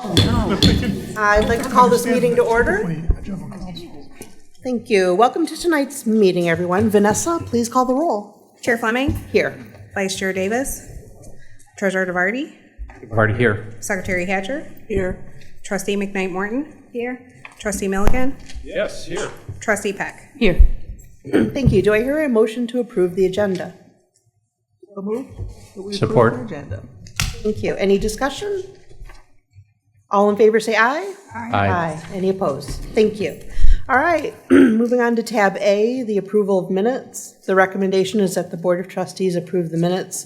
I'd like to call this meeting to order. Thank you. Welcome to tonight's meeting, everyone. Vanessa, please call the roll. Chair Fleming. Here. Vice Chair Davis. Treasurer DeVarty. DeVarty here. Secretary Hatcher. Here. Trustee McKnight Morton. Here. Trustee Milligan. Yes, here. Trustee Peck. Here. Thank you. Do I hear a motion to approve the agenda? Support. Thank you. Any discussion? All in favor say aye. Aye. Any opposed? Thank you. All right, moving on to tab A, the approval of minutes. The recommendation is that the Board of Trustees approve the minutes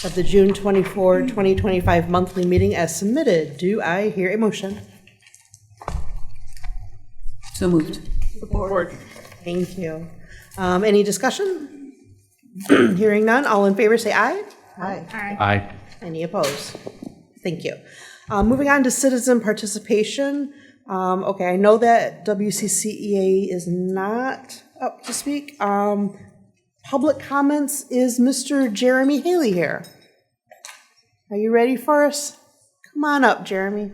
of the June 24, 2025 monthly meeting as submitted. Do I hear a motion? So moved. Support. Thank you. Any discussion? Hearing none, all in favor say aye. Aye. Any opposed? Thank you. Moving on to citizen participation. Okay, I know that WCCEA is not up to speak. Public comments, is Mr. Jeremy Haley here? Are you ready for us? Come on up, Jeremy.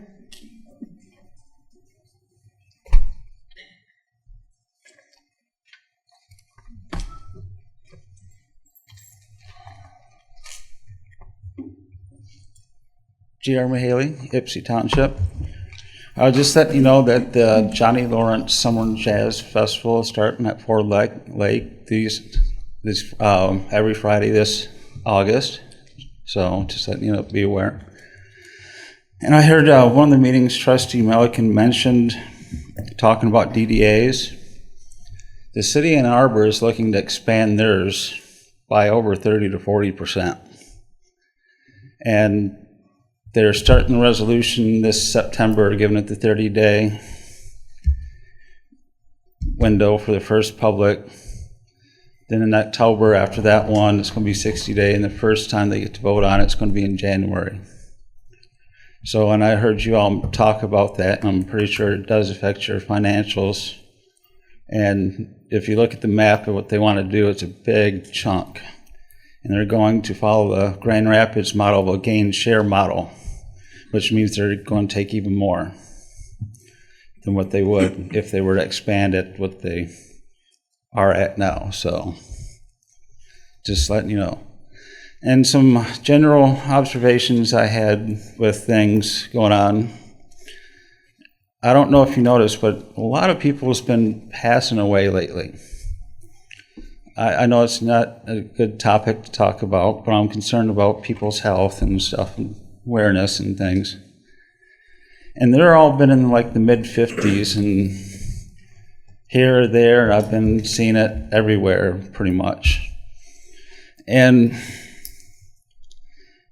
Jeremy Haley, Ypsi Township. I'll just let you know that the Johnny Lawrence Summer Jazz Festival is starting at Ford Lake every Friday this August. So just letting you know, be aware. And I heard one of the meetings Trustee Milliken mentioned talking about DDAs. The city of Ann Arbor is looking to expand theirs by over 30 to 40%. And they're starting the resolution this September, giving it the 30-day window for the first public. Then in October, after that one, it's going to be 60-day, and the first time they get to vote on it, it's going to be in January. So, and I heard you all talk about that, and I'm pretty sure it does affect your financials. And if you look at the map of what they want to do, it's a big chunk. And they're going to follow the Grand Rapids model of a gain share model, which means they're going to take even more than what they would if they were to expand at what they are at now. So just letting you know. And some general observations I had with things going on. I don't know if you noticed, but a lot of people have been passing away lately. I know it's not a good topic to talk about, but I'm concerned about people's health and stuff, and awareness and things. And they're all been in like the mid-50s, and here or there, I've been seeing it everywhere pretty much. And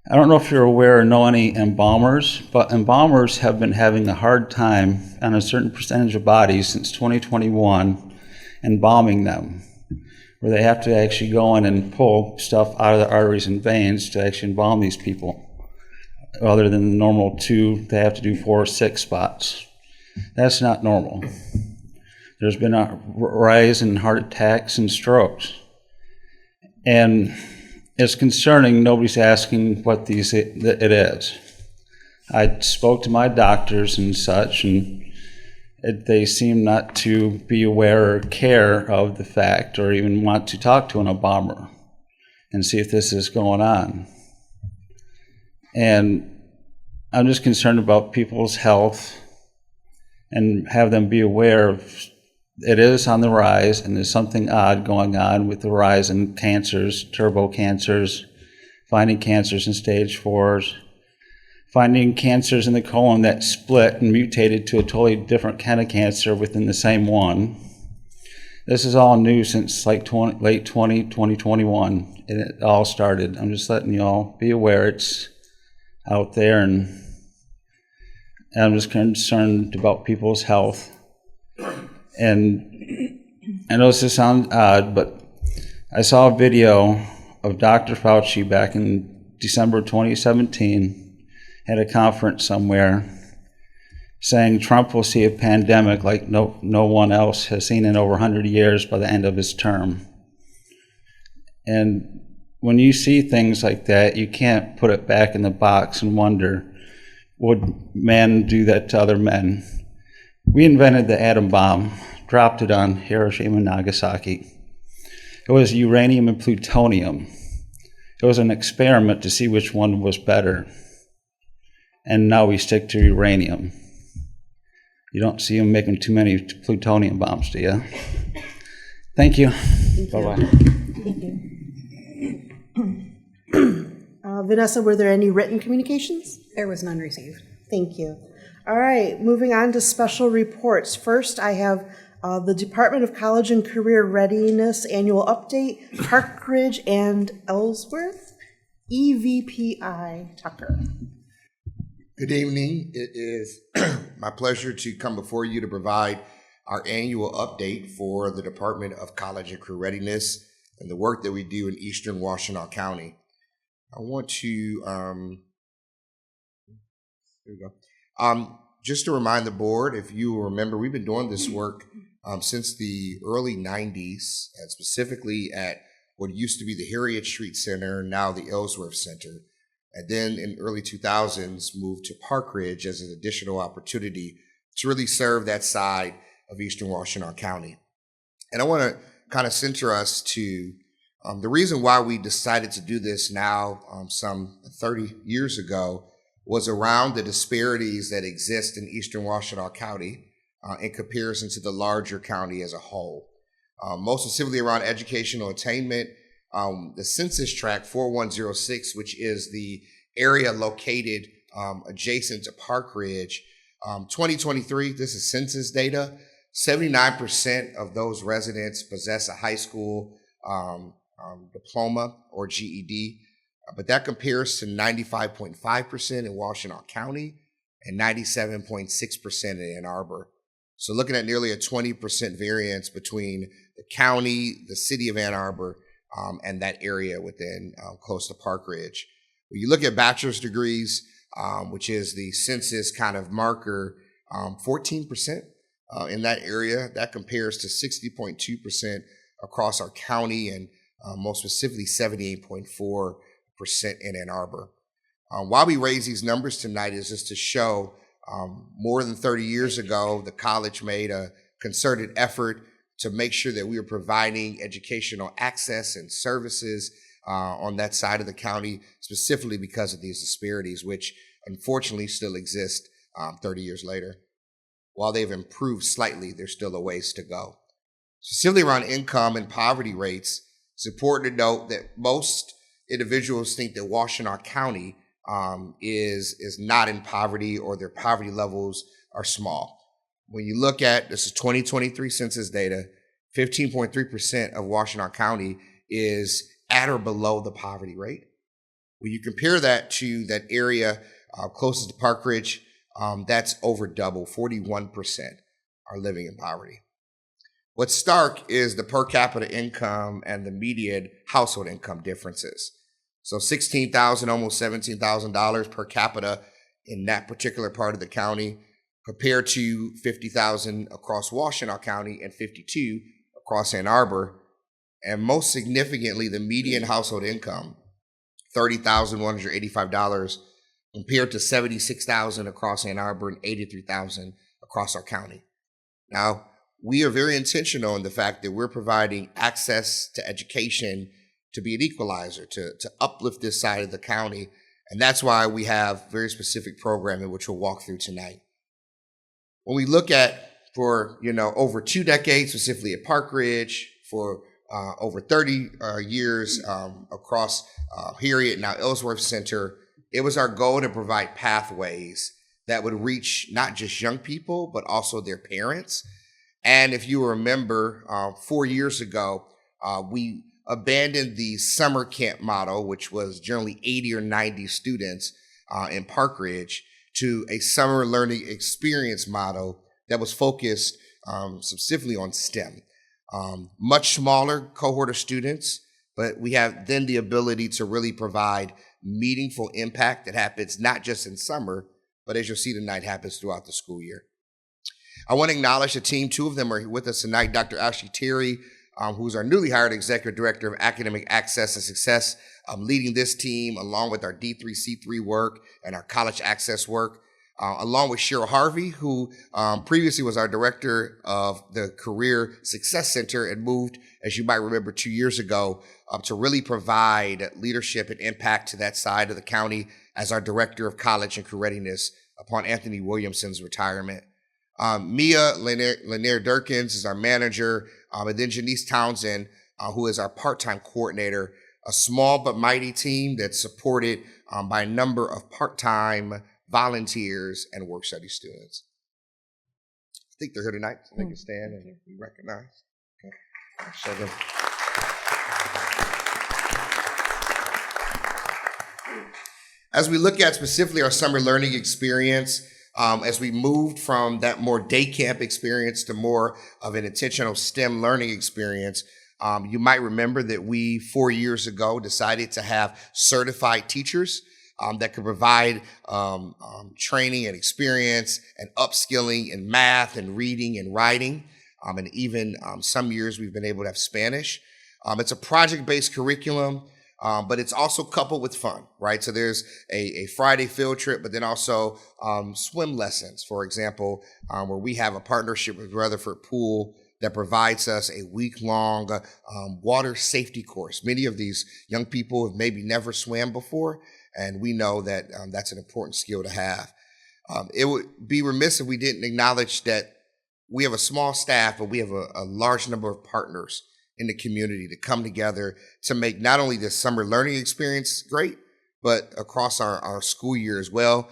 I don't know if you're aware or know any embalmers, but embalmers have been having a hard time on a certain percentage of bodies since 2021 embalming them, where they have to actually go in and pull stuff out of the arteries and veins to actually embalm these people. Other than the normal 2, they have to do 4 or 6 spots. That's not normal. There's been a rise in heart attacks and strokes. And it's concerning. Nobody's asking what it is. I spoke to my doctors and such, and they seem not to be aware or care of the fact or even want to talk to an embalmer and see if this is going on. And I'm just concerned about people's health and have them be aware of it is on the rise, and there's something odd going on with the rise in cancers, turbo cancers, finding cancers in stage 4s, finding cancers in the colon that split and mutated to a totally different kind of cancer within the same one. This is all new since like late 2021, and it all started. I'm just letting you all be aware it's out there, and I'm just concerned about people's health. And I know this sounds odd, but I saw a video of Dr. Fauci back in December 2017 at a conference somewhere saying Trump will see a pandemic like no one else has seen in over 100 years by the end of his term. And when you see things like that, you can't put it back in the box and wonder, would men do that to other men? We invented the atom bomb, dropped it on Hiroshima and Nagasaki. It was uranium and plutonium. It was an experiment to see which one was better. And now we stick to uranium. You don't see them making too many plutonium bombs, do you? Thank you. Bye-bye. Vanessa, were there any written communications? There was none received. Thank you. All right, moving on to special reports. First, I have the Department of College and Career Readiness Annual Update, Park Ridge and Ellsworth, EVPI Tucker. Good evening. It is my pleasure to come before you to provide our annual update for the Department of College and Career Readiness and the work that we do in Eastern Washtenaw County. I want to, there we go. Just to remind the board, if you remember, we've been doing this work since the early 90s, and specifically at what used to be the Harriet Street Center, now the Ellsworth Center. And then in early 2000s, moved to Park Ridge as an additional opportunity to really serve that side of Eastern Washtenaw County. And I want to kind of center us to the reason why we decided to do this now, some 30 years ago, was around the disparities that exist in Eastern Washtenaw County in comparison to the larger county as a whole. Most specifically around educational attainment. The census tract 4106, which is the area located adjacent to Park Ridge, 2023, this is census data, 79% of those residents possess a high school diploma or GED, but that compares to 95.5% in Washtenaw County and 97.6% in Ann Arbor. So looking at nearly a 20% variance between the county, the city of Ann Arbor, and that area within close to Park Ridge. When you look at bachelor's degrees, which is the census kind of marker, 14% in that area. That compares to 60.2% across our county and most specifically 78.4% in Ann Arbor. Why we raise these numbers tonight is just to show more than 30 years ago, the college made a concerted effort to make sure that we were providing educational access and services on that side of the county, specifically because of these disparities, which unfortunately still exist 30 years later. While they've improved slightly, there's still a ways to go. Specifically around income and poverty rates, it's important to note that most individuals think that Washtenaw County is not in poverty or their poverty levels are small. When you look at, this is 2023 census data, 15.3% of Washtenaw County is at or below the poverty rate. When you compare that to that area closest to Park Ridge, that's over double, 41% are living in poverty. What's stark is the per capita income and the median household income differences. So $16,000, almost $17,000 per capita in that particular part of the county, compared to $50,000 across Washtenaw County and $52,000 across Ann Arbor. And most significantly, the median household income, $30,185, compared to $76,000 across Ann Arbor and $83,000 across our county. Now, we are very intentional in the fact that we're providing access to education to be an equalizer, to uplift this side of the county. And that's why we have very specific programming, which we'll walk through tonight. When we look at, for over 2 decades, specifically at Park Ridge, for over 30 years across Harriet, now Ellsworth Center, it was our goal to provide pathways that would reach not just young people, but also their parents. And if you remember, 4 years ago, we abandoned the summer camp model, which was generally 80 or 90 students in Park Ridge, to a summer learning experience model that was focused specifically on STEM. Much smaller cohort of students, but we have then the ability to really provide meaningful impact that happens not just in summer, but as you'll see tonight, happens throughout the school year. I want to acknowledge the team. 2 of them are with us tonight. Dr. Ashley Terry, who's our newly hired Executive Director of Academic Access and Success, leading this team along with our D3C3 work and our college access work. along with Cheryl Harvey, who previously was our director of the Career Success Center and moved, as you might remember, 2 years ago to really provide leadership and impact to that side of the county as our director of college and career readiness upon Anthony Williamson's retirement. Mia Lanier Durkins is our manager, and then Janice Townsend, who is our part-time coordinator, a small but mighty team that's supported by a number of part-time volunteers and work study students. I think they're here tonight, so they can stand and be recognized. Okay. I'll show them. As we look at specifically our summer learning experience, as we moved from that more day camp experience to more of an intentional STEM learning experience, you might remember that we 4 years ago decided to have certified teachers that could provide training and experience and upskilling in math and reading and writing. And even some years we've been able to have Spanish. It's a project-based curriculum, but it's also coupled with fun, right? So there's a Friday field trip, but then also swim lessons, for example, where we have a partnership with Rutherford Pool that provides us a week-long water safety course. Many of these young people have maybe never swam before, and we know that that's an important skill to have. It would be remiss if we didn't acknowledge that we have a small staff, but we have a large number of partners in the community to come together to make not only this summer learning experience great, but across our school year as well.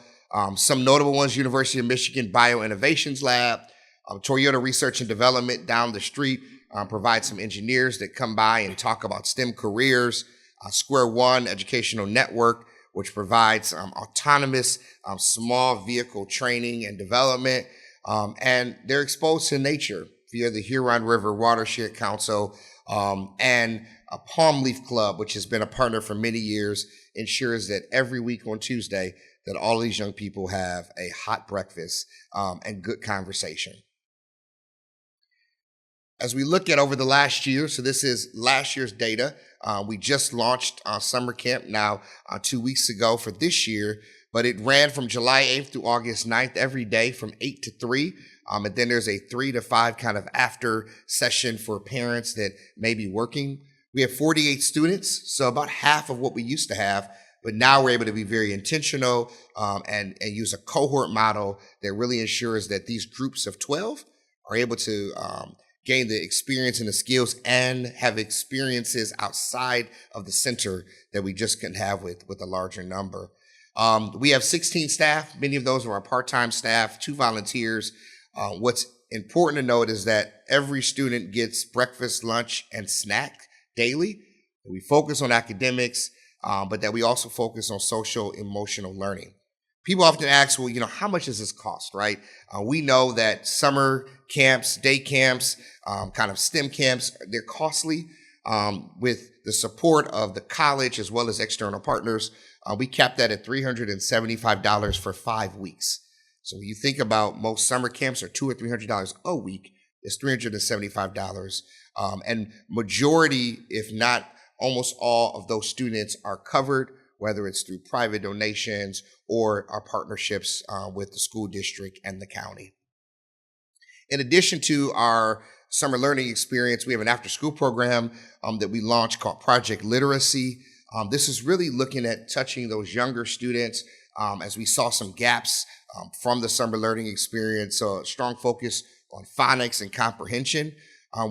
Some notable ones: University of Michigan Bioinnovations Lab, Toyota Research and Development down the street provides some engineers that come by and talk about STEM careers. Square One Educational Network, which provides autonomous small vehicle training and development. And they're exposed to nature via the Huron River Watershed Council, and a Palm Leaf Club, which has been a partner for many years, ensures that every week on Tuesday that all these young people have a hot breakfast and good conversation. As we look at over the last year, so this is last year's data, we just launched summer camp now 2 weeks ago for this year, but it ran from July 8th through August 9th every day from 8 to 3. And then there's a 3 to 5 kind of after session for parents that may be working. We have 48 students, so about half of what we used to have, but now we're able to be very intentional and use a cohort model that really ensures that these groups of 12 are able to gain the experience and the skills and have experiences outside of the center that we just couldn't have with a larger number. We have 16 staff. Many of those are our part-time staff, 2 volunteers. What's important to note is that every student gets breakfast, lunch, and snack daily. We focus on academics, but that we also focus on social, emotional learning. People often ask, well, how much does this cost, right? We know that summer camps, day camps, kind of STEM camps, they're costly. With the support of the college as well as external partners, we capped that at $375 for 5 weeks. So when you think about most summer camps are $200 or $300 a week, it's $375. And majority, if not almost all of those students are covered, whether it's through private donations or our partnerships with the school district and the county. In addition to our summer learning experience, we have an after-school program that we launched called Project Literacy. This is really looking at touching those younger students as we saw some gaps from the summer learning experience, so a strong focus on phonics and comprehension.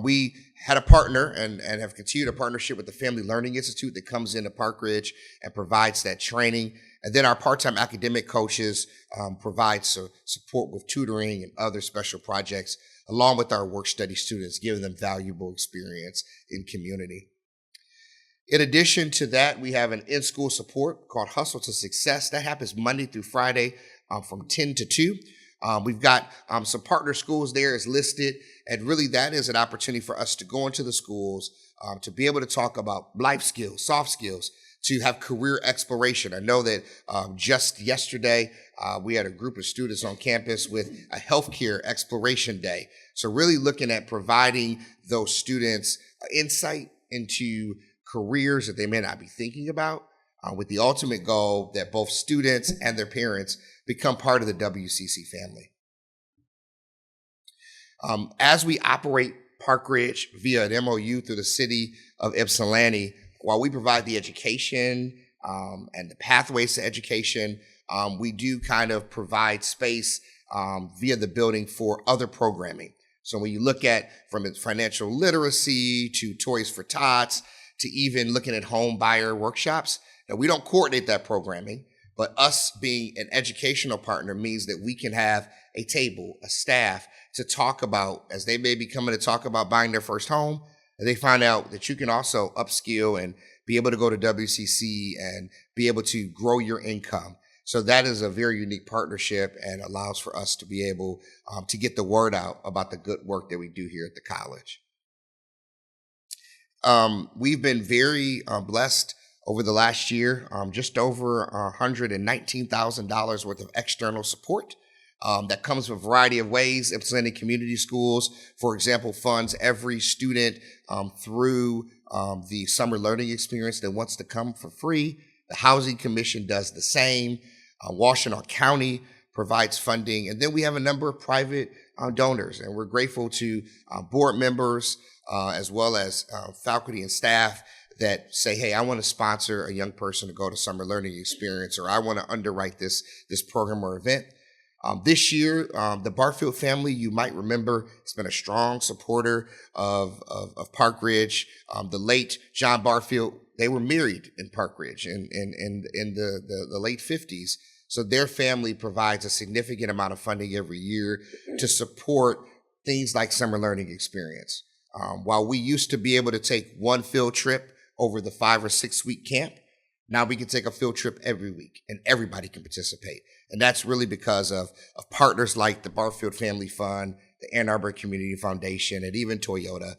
We had a partner and have continued a partnership with the Family Learning Institute that comes into Park Ridge and provides that training. And then our part-time academic coaches provide support with tutoring and other special projects, along with our work study students, giving them valuable experience in community. In addition to that, we have an in-school support called Hustle to Success. That happens Monday through Friday from 10 to 2. We've got some partner schools there as listed, and really that is an opportunity for us to go into the schools to be able to talk about life skills, soft skills, to have career exploration. I know that just yesterday we had a group of students on campus with a healthcare exploration day. So really looking at providing those students insight into careers that they may not be thinking about, with the ultimate goal that both students and their parents become part of the WCC family. As we operate Park Ridge via an MOU through the city of Ypsilanti, while we provide the education and the pathways to education, we do kind of provide space via the building for other programming. So when you look at from financial literacy to Toys for Tots to even looking at home buyer workshops, now we don't coordinate that programming, but us being an educational partner means that we can have a table, a staff to talk about, as they may be coming to talk about buying their first home, and they find out that you can also upskill and be able to go to WCC and be able to grow your income. So that is a very unique partnership and allows for us to be able to get the word out about the good work that we do here at the college. We've been very blessed over the last year, just over $119,000 worth of external support. That comes from a variety of ways. Ypsilanti Community Schools, for example, funds every student through the summer learning experience that wants to come for free. The Housing Commission does the same. Washtenaw County provides funding. And then we have a number of private donors. And we're grateful to board members as well as faculty and staff that say, hey, I want to sponsor a young person to go to summer learning experience, or I want to underwrite this program or event. This year, the Barfield family, you might remember, has been a strong supporter of Park Ridge. The late John Barfield, they were married in Park Ridge in the late 50s. So their family provides a significant amount of funding every year to support things like summer learning experience. While we used to be able to take one field trip over the 5 or 6 week camp, now we can take a field trip every week and everybody can participate. And that's really because of partners like the Barfield Family Fund, the Ann Arbor Community Foundation, and even Toyota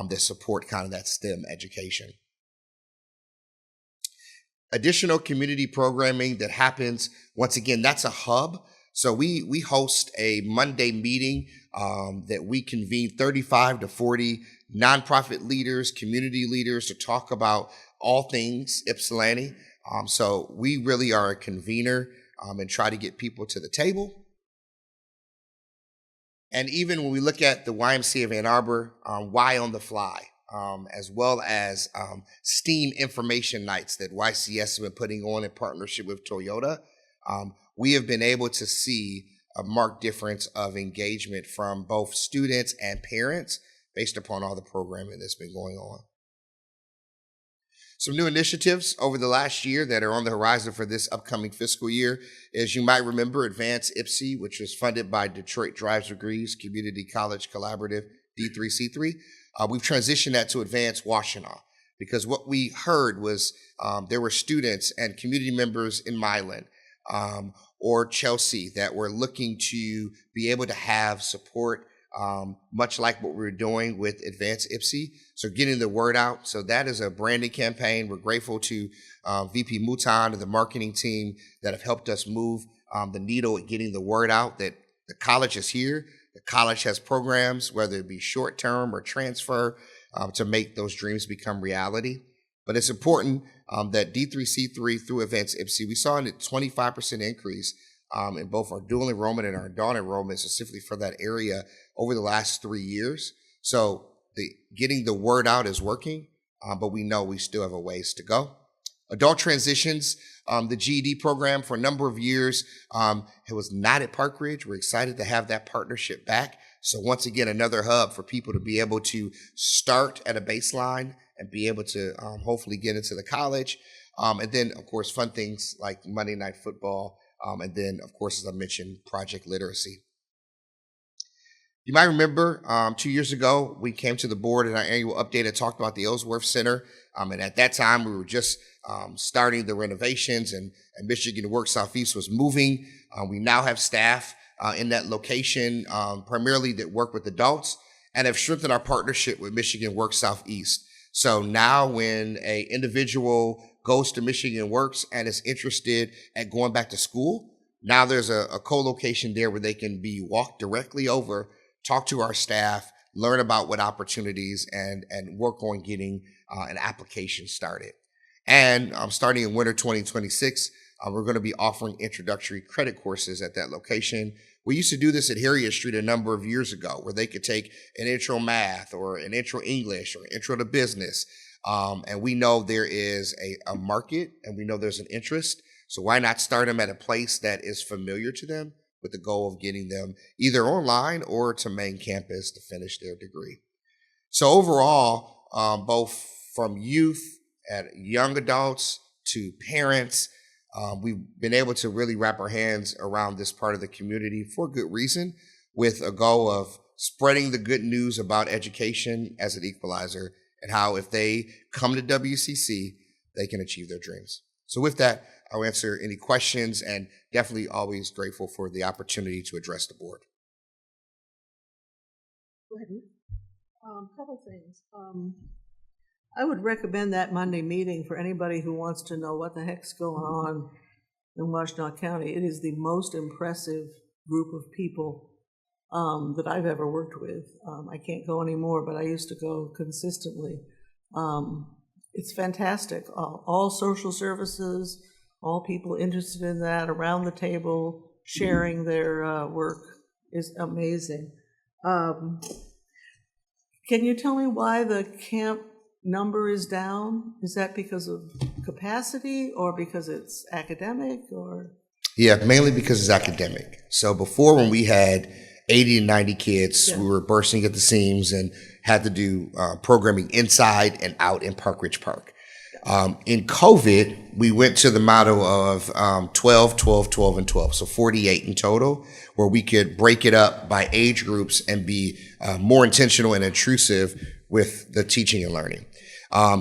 that support kind of that STEM education. Additional community programming that happens, once again, that's a hub. So we host a Monday meeting that we convene 35 to 40 nonprofit leaders, community leaders to talk about all things Ypsilanti. So we really are a convener and try to get people to the table. And even when we look at the YMCA of Ann Arbor, Y on the Fly, as well as STEAM information nights that YCS has been putting on in partnership with Toyota, we have been able to see a marked difference of engagement from both students and parents based upon all the programming that's been going on. Some new initiatives over the last year that are on the horizon for this upcoming fiscal year is, you might remember, Advance IPSI, which was funded by Detroit Drives Degrees Community College Collaborative, D3C3. We've transitioned that to Advance Washtenaw because what we heard was there were students and community members in Milan or Chelsea that were looking to be able to have support much like what we're doing with Advanced IPSI. So getting the word out. So that is a branding campaign. We're grateful to VP Mouton and the marketing team that have helped us move the needle at getting the word out that the college is here. The college has programs, whether it be short-term or transfer, to make those dreams become reality. But it's important that D3C3 through Advanced IPSI, we saw a 25% increase in both our dual enrollment and our adult enrollment, specifically for that area over the last 3 years. So getting the word out is working, but we know we still have a ways to go. Adult transitions, the GED program for a number of years, it was not at Park Ridge. We're excited to have that partnership back. So once again, another hub for people to be able to start at a baseline and be able to hopefully get into the college. And then, of course, fun things like Monday Night Football. And then, of course, as I mentioned, Project Literacy. You might remember 2 years ago, we came to the board in our annual update and talked about the Ellsworth Center. And at that time, we were just starting the renovations, and Michigan Works Southeast was moving. We now have staff in that location, primarily that work with adults, and have strengthened our partnership with Michigan Works Southeast. So now when an individual goes to Michigan Works and is interested at going back to school, now there's a co-location there where they can be walked directly over, talk to our staff, learn about what opportunities, and work on getting an application started. And starting in winter 2026, we're going to be offering introductory credit courses at that location. We used to do this at Harriet Street a number of years ago, where they could take an intro math or an intro English or intro to business. And we know there is a market, and we know there's an interest. So why not start them at a place that is familiar to them, with the goal of getting them either online or to main campus to finish their degree. So overall, both from youth and young adults to parents, we've been able to really wrap our hands around this part of the community for good reason, with a goal of spreading the good news about education as an equalizer, and how if they come to WCC, they can achieve their dreams. So with that, I'll answer any questions, and definitely always grateful for the opportunity to address the board. Go ahead. Couple things. I would recommend that Monday meeting for anybody who wants to know what the heck's going on in Washtenaw County. It is the most impressive group of people that I've ever worked with. I can't go anymore, but I used to go consistently. It's fantastic. All social services, all people interested in that, around the table, sharing their work is amazing. Can you tell me why the camp number is down? Is that because of capacity, or because it's academic, or? Yeah, mainly because it's academic. So before, when we had 80 and 90 kids, we were bursting at the seams and had to do programming inside and out in Park Ridge Park. In COVID, we went to the motto of 12, 12, 12, and 12, so 48 in total, where we could break it up by age groups and be more intentional and intrusive with the teaching and learning.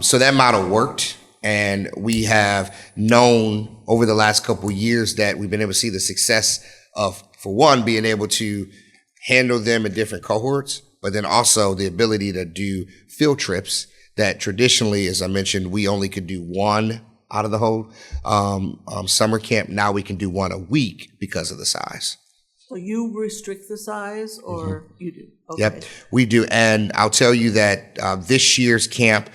So that model worked, and we have known over the last couple of years that we've been able to see the success of, for one, being able to handle them in different cohorts, but then also the ability to do field trips that traditionally, as I mentioned, we only could do one out of the whole summer camp. Now we can do one a week because of the size. So you restrict the size, or you do? Okay. Yep, we do. And I'll tell you that this year's camp,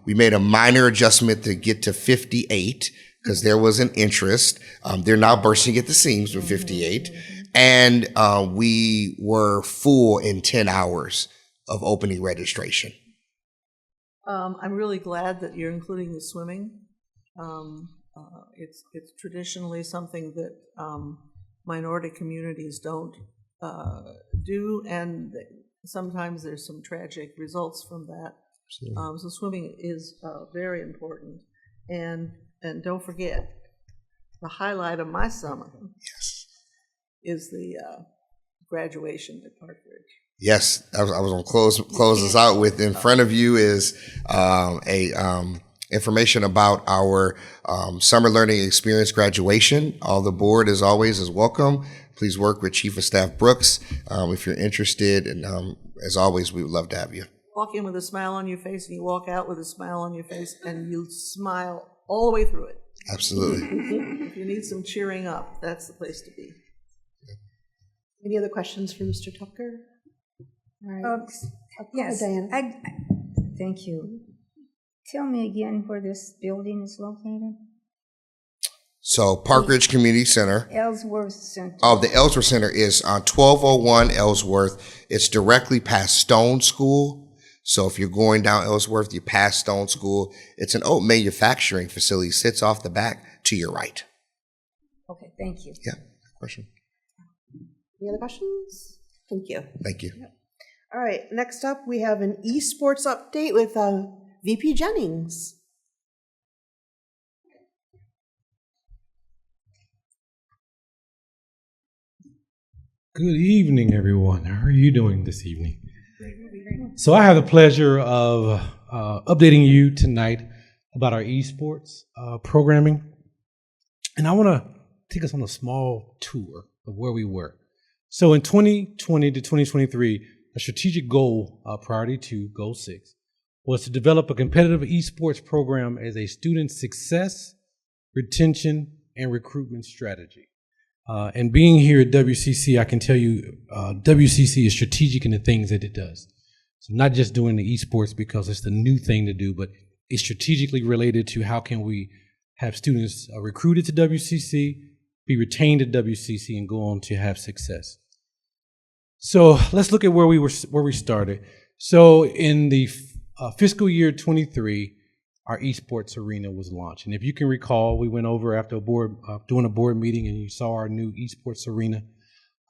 we made a minor adjustment to get to 58 because there was an interest. They're now bursting at the seams with 58. And we were full in 10 hours of opening registration. I'm really glad that you're including the swimming. It's traditionally something that minority communities don't do, and sometimes there's some tragic results from that. So swimming is very important. And don't forget, the highlight of my summer is the graduation at Park Ridge. Yes, I was going to close this out with, in front of you is information about our summer learning experience graduation. All the board, as always, is welcome. Please work with Chief of Staff Brooks if you're interested. And as always, we would love to have you. Walk in with a smile on your face, and you walk out with a smile on your face, and you smile all the way through it. Absolutely. If you need some cheering up, that's the place to be. Any other questions for Mr. Tucker? All right. Yes, Diana. Thank you. Tell me again where this building is located. So Park Ridge Community Center. Ellsworth Center. Oh, the Ellsworth Center is on 1201 Ellsworth. It's directly past Stone School. So if you're going down Ellsworth, you pass Stone School. It's an oat manufacturing facility. Sits off the back to your right. Okay, thank you. Yeah, question. Any other questions? Thank you. Thank you. All right, next up, we have an esports update with VP Jennings. Good evening, everyone. How are you doing this evening? So I have the pleasure of updating you tonight about our esports programming. And I want to take us on a small tour of where we were. So in 2020 to 2023, a strategic goal, priority 2, goal 6, was to develop a competitive esports program as a student success, retention, and recruitment strategy. And being here at WCC, I can tell you WCC is strategic in the things that it does. So not just doing the esports because it's the new thing to do, but is strategically related to how can we have students recruited to WCC, be retained at WCC, and go on to have success. So let's look at where we started. So in the fiscal year 23, our esports arena was launched. And if you can recall, we went over after doing a board meeting, and you saw our new esports arena.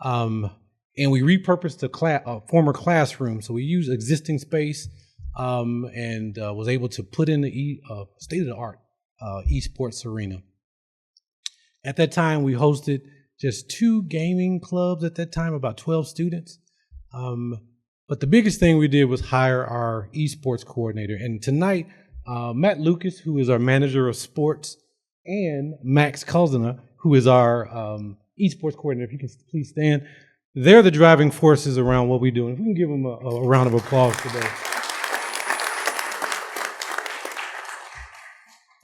And we repurposed a former classroom. So we used existing space and was able to put in the state-of-the-art esports arena. At that time, we hosted just 2 gaming clubs at that time, about 12 students. But the biggest thing we did was hire our esports coordinator. And tonight, Matt Lucas, who is our manager of sports, and Max Kozina, who is our esports coordinator, if you can please stand. They're the driving forces around what we do. And if we can give them a round of applause today.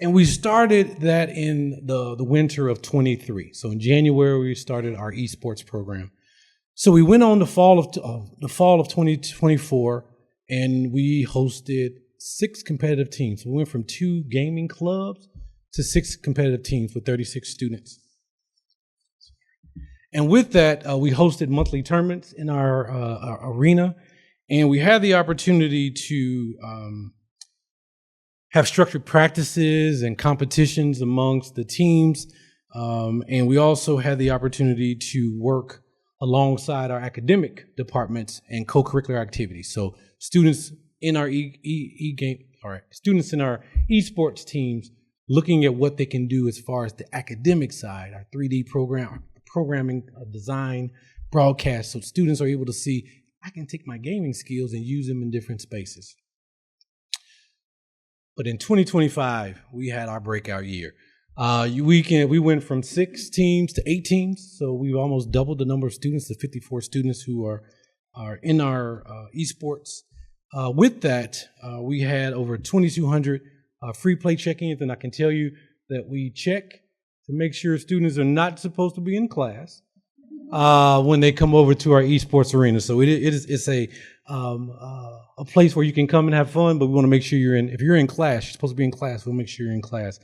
And we started that in the winter of 23. So in January, we started our esports program. So we went on the fall of 2024, and we hosted 6 competitive teams. We went from 2 gaming clubs to 6 competitive teams with 36 students. And with that, we hosted monthly tournaments in our arena, and we had the opportunity to have structured practices and competitions amongst the teams. And we also had the opportunity to work alongside our academic departments and co-curricular activities. So students in our students in our esports teams looking at what they can do as far as the academic side, our 3D programming, design, broadcast. So students are able to see, I can take my gaming skills and use them in different spaces. But in 2025, we had our breakout year. We went from 6 teams to 8 teams, so we've almost doubled the number of students to 54 students who are in our esports. With that, we had over 2,200 free play check-ins, and I can tell you that we check to make sure students are not supposed to be in class when they come over to our esports arena. So it's a place where you can come and have fun, but we want to make sure if you're in class, you're supposed to be in class, we'll make sure you're in class.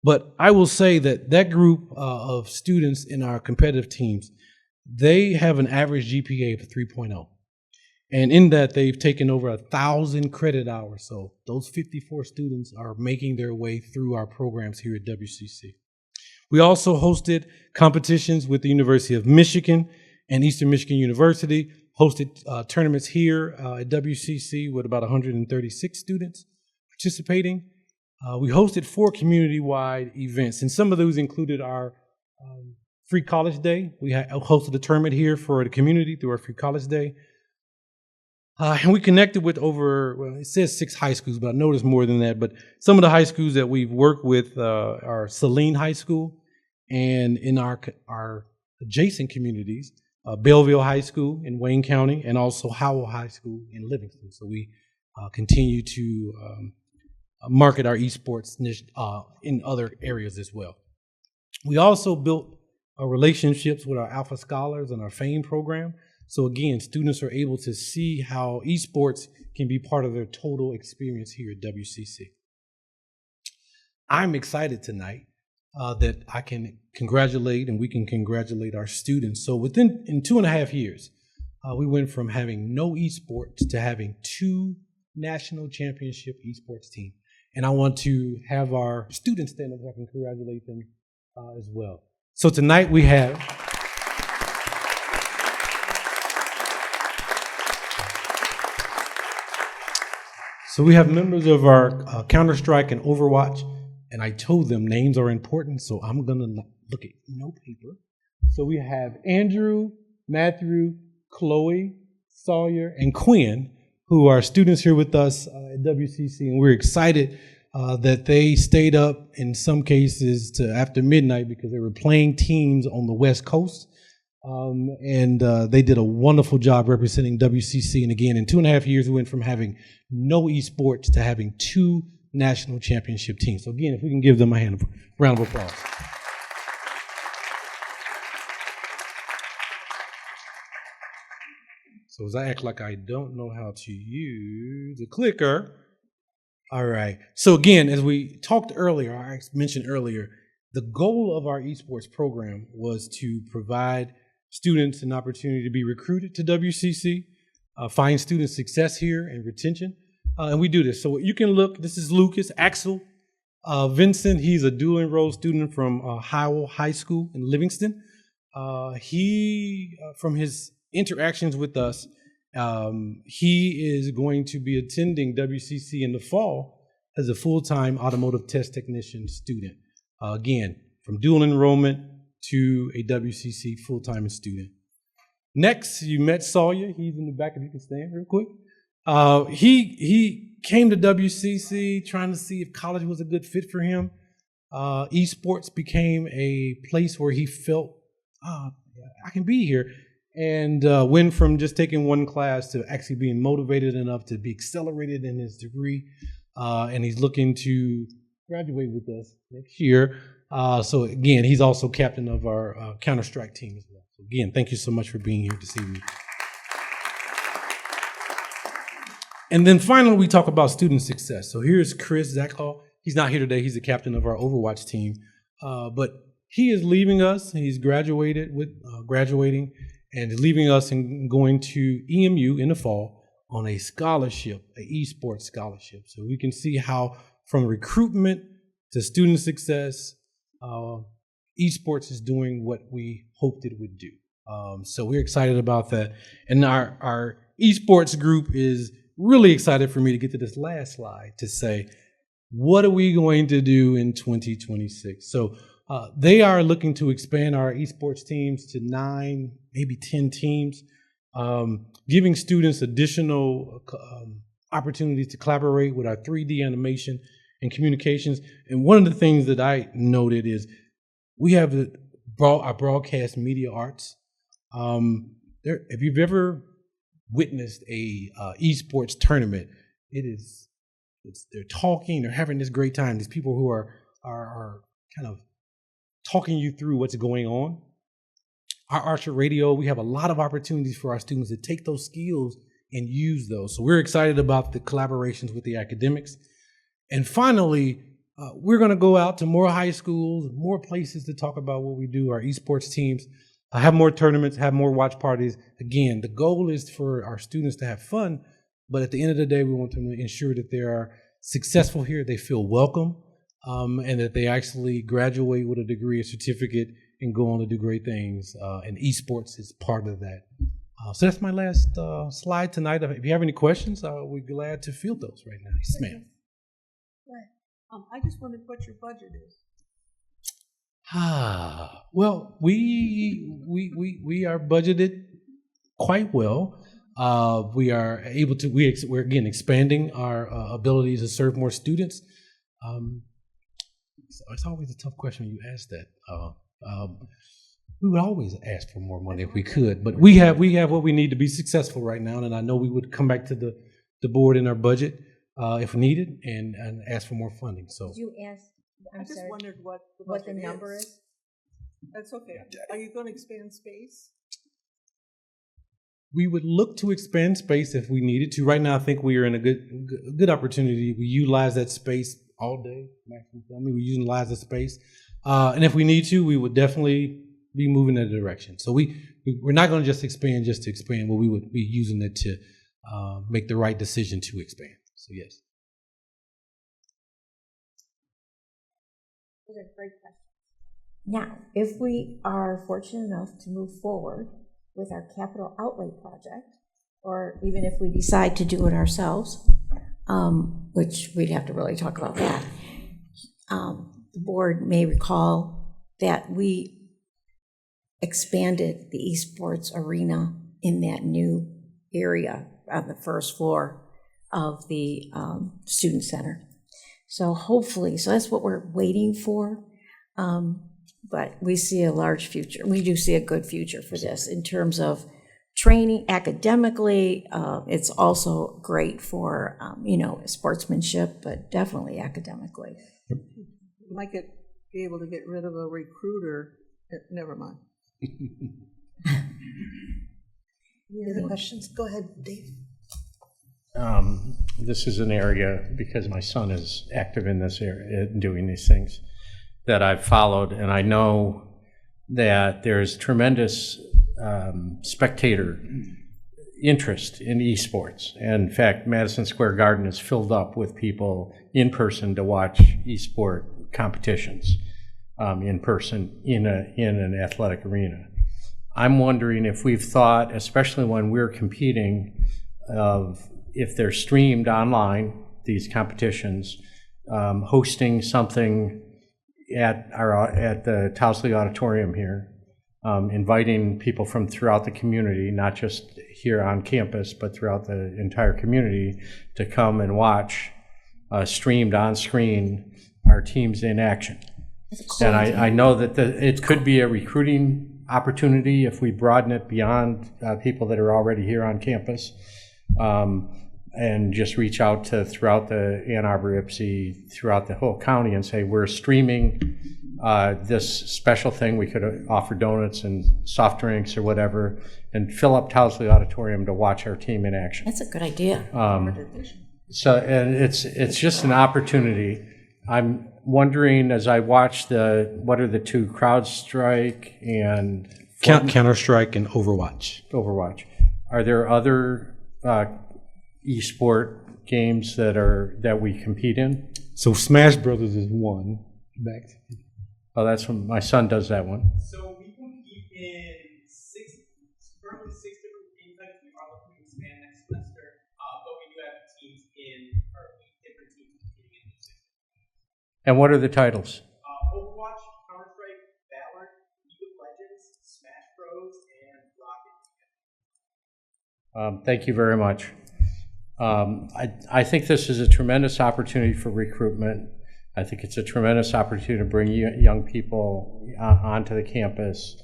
But I will say that group of students in our competitive teams, they have an average GPA of 3.0. And in that, they've taken over 1,000 credit hours. So those 54 students are making their way through our programs here at WCC. We also hosted competitions with the University of Michigan and Eastern Michigan University, hosted tournaments here at WCC with about 136 students participating. We hosted 4 community-wide events, and some of those included our Free College Day. We hosted a tournament here for the community through our Free College Day. And we connected with it says 6 high schools, but I know there's more than that. But some of the high schools that we've worked with are Saline High School, and in our adjacent communities, Belleville High School in Wayne County, and also Howell High School in Livingston. So we continue to market our esports niche in other areas as well. We also built relationships with our Alpha Scholars and our FAME program. So again, students are able to see how esports can be part of their total experience here at WCC. I'm excited tonight that I can congratulate and we can congratulate our students. So in 2.5 years, we went from having no esports to having 2 national championship esports teams. And I want to have our students stand up so I can congratulate them as well. So tonight we have members of our Counter-Strike and Overwatch, and I told them names are important, so I'm going to look at no paper. So we have Andrew, Matthew, Chloe, Sawyer, and Quinn, who are students here with us at WCC, and we're excited that they stayed up in some cases to after midnight because they were playing teams on the West Coast. And they did a wonderful job representing WCC. And again, in 2.5 years, we went from having no esports to having 2 national championship teams. So again, if we can give them a round of applause. So as I act like I don't know how to use a clicker, All right. So again, as we talked earlier, I mentioned earlier, the goal of our esports program was to provide students an opportunity to be recruited to WCC, find student success here and retention. And we do this. So you can look, this is Lucas, Axel, Vincent. He's a dual enrolled student from Howell High School in Livingston. From his interactions with us, he is going to be attending WCC in the fall as a full-time automotive test technician student. Again, from dual enrollment to a WCC full-time student. Next, you met Sawyer. He's in the back, if you can stand real quick. He came to WCC trying to see if college was a good fit for him. Esports became a place where he felt, I can be here. And went from just taking one class to actually being motivated enough to be accelerated in his degree. And he's looking to graduate with us next year. So again, he's also captain of our Counter-Strike team as well. So again, thank you so much for being here this evening. And then finally, we talk about student success. So here's Chris Zachal. He's not here today. He's the captain of our Overwatch team. But he is leaving us. He's graduating and leaving us and going to EMU in the fall on a scholarship, an esports scholarship. So we can see how from recruitment to student success, esports is doing what we hoped it would do. So we're excited about that. And our esports group is really excited for me to get to this last slide to say, what are we going to do in 2026? So they are looking to expand our esports teams to 9, maybe 10 teams, giving students additional opportunities to collaborate with our 3D animation and communications. And one of the things that I noted is we have our broadcast media arts. If you've ever witnessed a esports tournament, they're talking, they're having this great time. These people who are kind of talking you through what's going on. Our Archer Radio, we have a lot of opportunities for our students to take those skills and use those. So we're excited about the collaborations with the academics. And finally, we're going to go out to more high schools, more places to talk about what we do, our esports teams, have more tournaments, have more watch parties. Again, the goal is for our students to have fun, but at the end of the day, we want them to ensure that they are successful here, they feel welcome, and that they actually graduate with a degree, a certificate, and go on to do great things. And esports is part of that. So that's my last slide tonight. If you have any questions, we're glad to field those right now. Yes, ma'am. I just wondered what your budget is. Well, we are budgeted quite well. We are able to, we're again expanding our abilities to serve more students. It's always a tough question when you ask that. We would always ask for more money if we could, but we have what we need to be successful right now, and I know we would come back to the board in our budget if needed and ask for more funding. So Did you ask? I just wondered what the number is. That's okay. Are you going to expand space? we would look to expand space if we needed to. Right now, I think we are in a good opportunity. We utilize that space all day. We utilize the space, and if we need to, we would definitely be moving in that direction. So we're not going to just to expand, but we would be using it to make the right decision to expand. So yes. Those are great questions. Now, if we are fortunate enough to move forward with our capital outlay project, or even if we decide to do it ourselves, which we'd have to really talk about that, the board may recall that we expanded the esports arena in that new area on the first floor of the student center. So hopefully, so that's what we're waiting for. But we see a large future. We do see a good future for this in terms of training academically. It's also great for, sportsmanship, but definitely academically. You might be able to get rid of a recruiter. Never mind. Any other questions? Go ahead, Dave. this is an area, because my son is active in this area, doing these things, that I've followed, and I know that there's tremendous spectator interest in esports. And in fact, Madison Square Garden is filled up with people in person to watch esport competitions in person in an athletic arena. I'm wondering if we've thought, especially when we're competing, of if they're streamed online, these competitions, hosting something at the Towsley Auditorium here, inviting people from throughout the community, not just here on campus, but throughout the entire community, to come and watch streamed on screen our teams in action. And I know that it could be a recruiting opportunity if we broaden it beyond people that are already here on campus, and just reach out to throughout the Ann Arbor, Ypsi, throughout the whole county and say, we're streaming this special thing. We could offer donuts and soft drinks or whatever, and fill up Towsley Auditorium to watch our team in action. That's a good idea. So, and it's just an opportunity. I'm wondering, as I watch what are the two, CrowdStrike and Counter-Strike and Overwatch. Are there other esport games that we compete in? So Smash Brothers is one. Oh, that's when my son does that one. So we compete in currently 6 different game types. We are looking to expand next semester, but we do have teams currently different teams competing in those 6. And what are the titles? Overwatch, Counter-Strike, Valor, League of Legends, Smash Bros, and Rocket. Thank you very much. I think this is a tremendous opportunity for recruitment. I think it's a tremendous opportunity to bring young people onto the campus.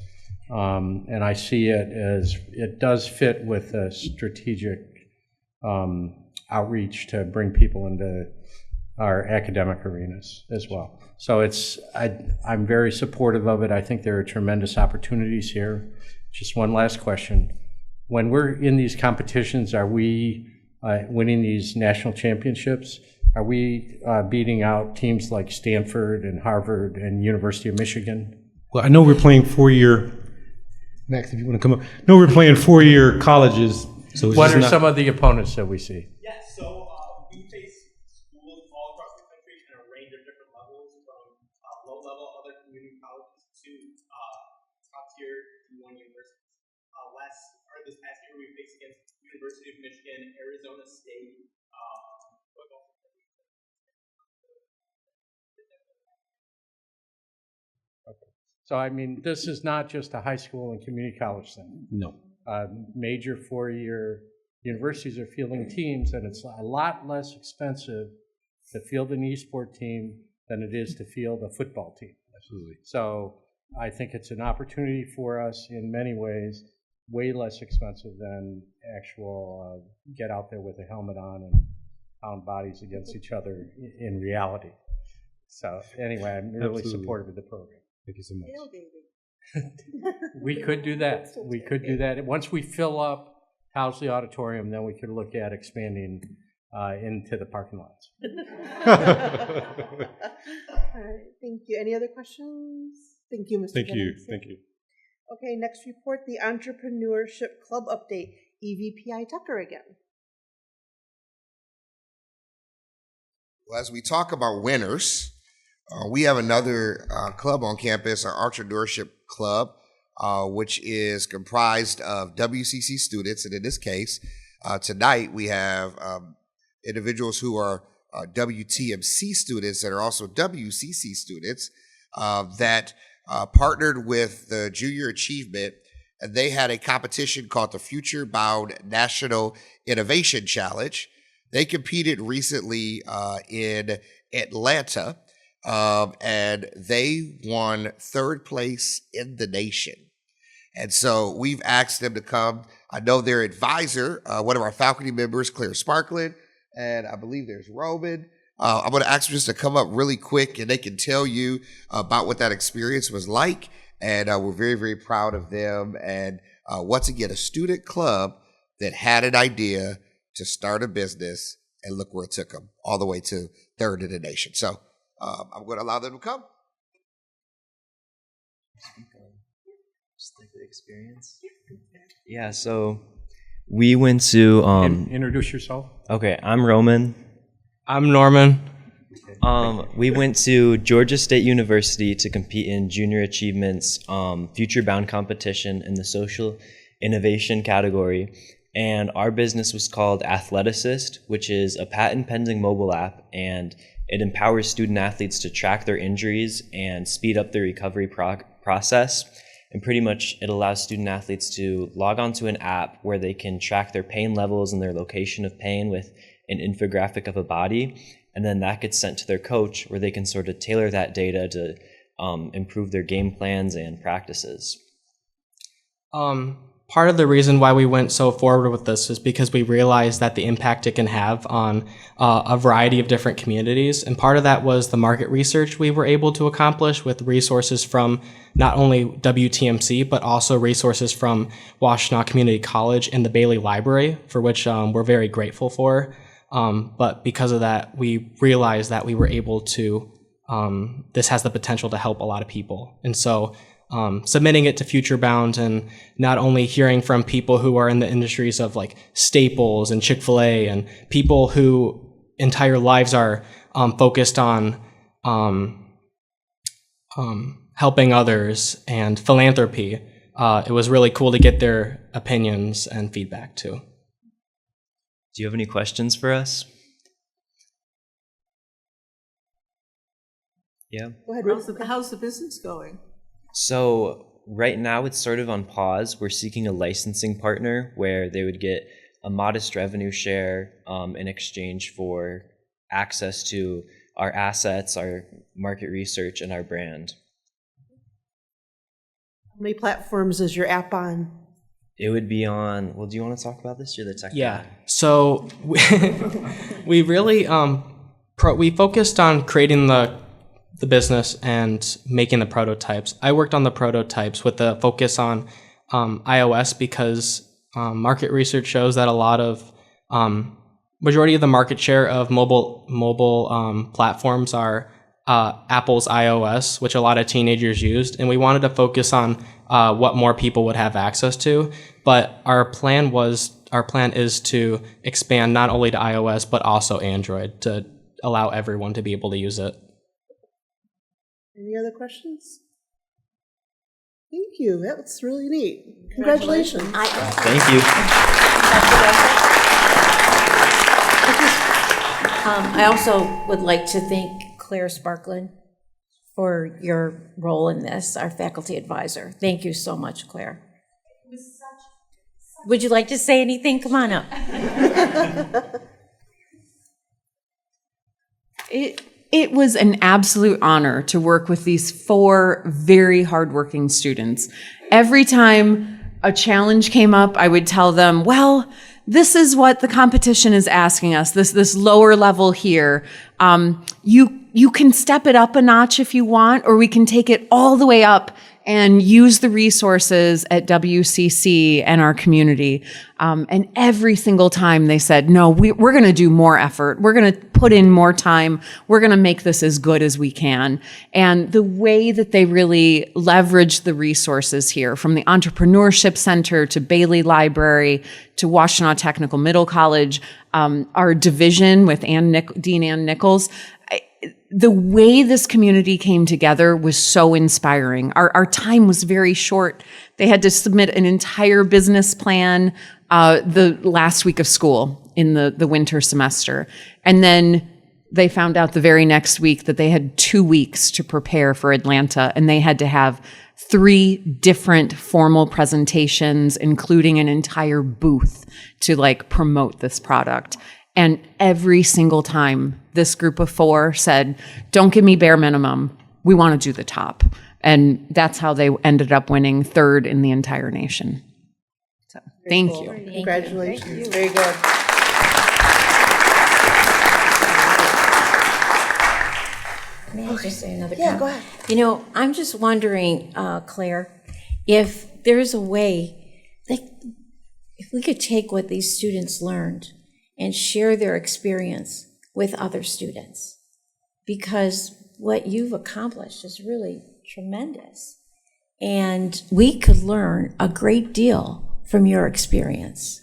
And I see it as it does fit with a strategic outreach to bring people into our academic arenas as well. So I'm very supportive of it. I think there are tremendous opportunities here. Just one last question. When we're in these competitions, are we winning these national championships? Are we beating out teams like Stanford and Harvard and University of Michigan? Well, I know we're playing 4-year. Max, if you want to come up. No, we're playing 4-year colleges. So it's What are some of the opponents that we see? Yes, so we face schools all across the country at a range of different levels, from low-level other community colleges to top-tier D1 universities. This past year, we faced against University of Michigan, Arizona State. Okay. So, I mean, this is not just a high school and community college thing. No. Major 4-year universities are fielding teams, and it's a lot less expensive to field an esport team than it is to field a football team. Absolutely. So I think it's an opportunity for us in many ways, way less expensive than actual get out there with a helmet on and pound bodies against each other in reality. So anyway, I'm really supportive of the program. Thank you so much. We could do that. We could do that. Once we fill up Towsley Auditorium, then we could look at expanding into the parking lots. All right, thank you. Any other questions? Thank you, Mr. Thank you. Jennings. Thank you. Okay, next report, the Entrepreneurship Club update. EVPI Tucker again. Well, as we talk about winners, we have another club on campus, our Entrepreneurship Club, which is comprised of WCC students. And in this case, tonight we have individuals who are WTMC students that are also WCC students that partnered with the Junior Achievement, and they had a competition called the Future Bound National Innovation Challenge. They competed recently in Atlanta, and they won 3rd place in the nation. And so we've asked them to come. I know their advisor, one of our faculty members, Claire Sparklin, and I believe there's Roman. I'm going to ask them just to come up really quick, and they can tell you about what that experience was like. And we're very, very proud of them. And once again, a student club that had an idea to start a business and look where it took them, all the way to third in the nation. So I'm going to allow them to come. Just like the experience. Yeah, so we went to Introduce yourself. okay, I'm Roman. I'm Norman. We went to Georgia State University to compete in Junior Achievements Future Bound competition in the social innovation category. And our business was called Athleticist, which is a patent pending mobile app, and it empowers student athletes to track their injuries and speed up the recovery process. And pretty much it allows student athletes to log onto an app where they can track their pain levels and their location of pain with an infographic of a body. And then that gets sent to their coach where they can sort of tailor that data to improve their game plans and practices. Part of the reason why we went so forward with this is because we realized that the impact it can have on a variety of different communities. And part of that was the market research we were able to accomplish with resources from not only WTMC, but also resources from Washtenaw Community College and the Bailey Library, for which we're very grateful for. But because of that, we realized that we were able to, this has the potential to help a lot of people. And so submitting it to Future Bound and not only hearing from people who are in the industries of like Staples and Chick-fil-A and people who entire lives are focused on helping others and philanthropy, it was really cool to get their opinions and feedback too. Do you have any questions for us? Yeah. Go ahead, How's the business going? So right now it's sort of on pause. We're seeking a licensing partner where they would get a modest revenue share in exchange for access to our assets, our market research, and our brand. How many platforms is your app on? It would be on, well, do you want to talk about this? You're the tech guy. Yeah, so we really, we focused on creating the business and making the prototypes. I worked on the prototypes with the focus on iOS because market research shows that a lot of, majority of the market share of mobile platforms are Apple's iOS, which a lot of teenagers used, and we wanted to focus on what more people would have access to. But our plan is to expand not only to iOS but also Android to allow everyone to be able to use it. Any other questions? Thank you. That's really neat. Congratulations. Thank you. I also would like to thank Claire Sparklin for your role in this, our faculty advisor. Thank you so much, Claire. Would you like to say anything? Come on up. It was an absolute honor to work with these 4 very hardworking students. Every time a challenge came up, I would tell them, well, this is what the competition is asking us, this lower level here. You can step it up a notch if you want, or we can take it all the way up and use the resources at WCC and our community. And every single time they said, no, we're going to do more effort. We're going to put in more time. We're going to make this as good as we can. And the way that they really leveraged the resources here, from the Entrepreneurship Center to Bailey Library to Washtenaw Technical Middle College, our division with Dean Ann Nichols, the way this community came together was so inspiring. Our time was very short. They had to submit an entire business plan the last week of school in the winter semester. And then they found out the very next week that they had 2 weeks to prepare for Atlanta, and they had to have 3 different formal presentations, including an entire booth to promote this product. And every single time, this group of 4 said, don't give me bare minimum. We want to do the top. And that's how they ended up winning 3rd in the entire nation. So thank you. Congratulations. Very good. May I just say another Yeah, comment? go ahead. You know, I'm just wondering, Claire, if there's a way, if we could take what these students learned and share their experience with other students, because what you've accomplished is really tremendous. And we could learn a great deal from your experience.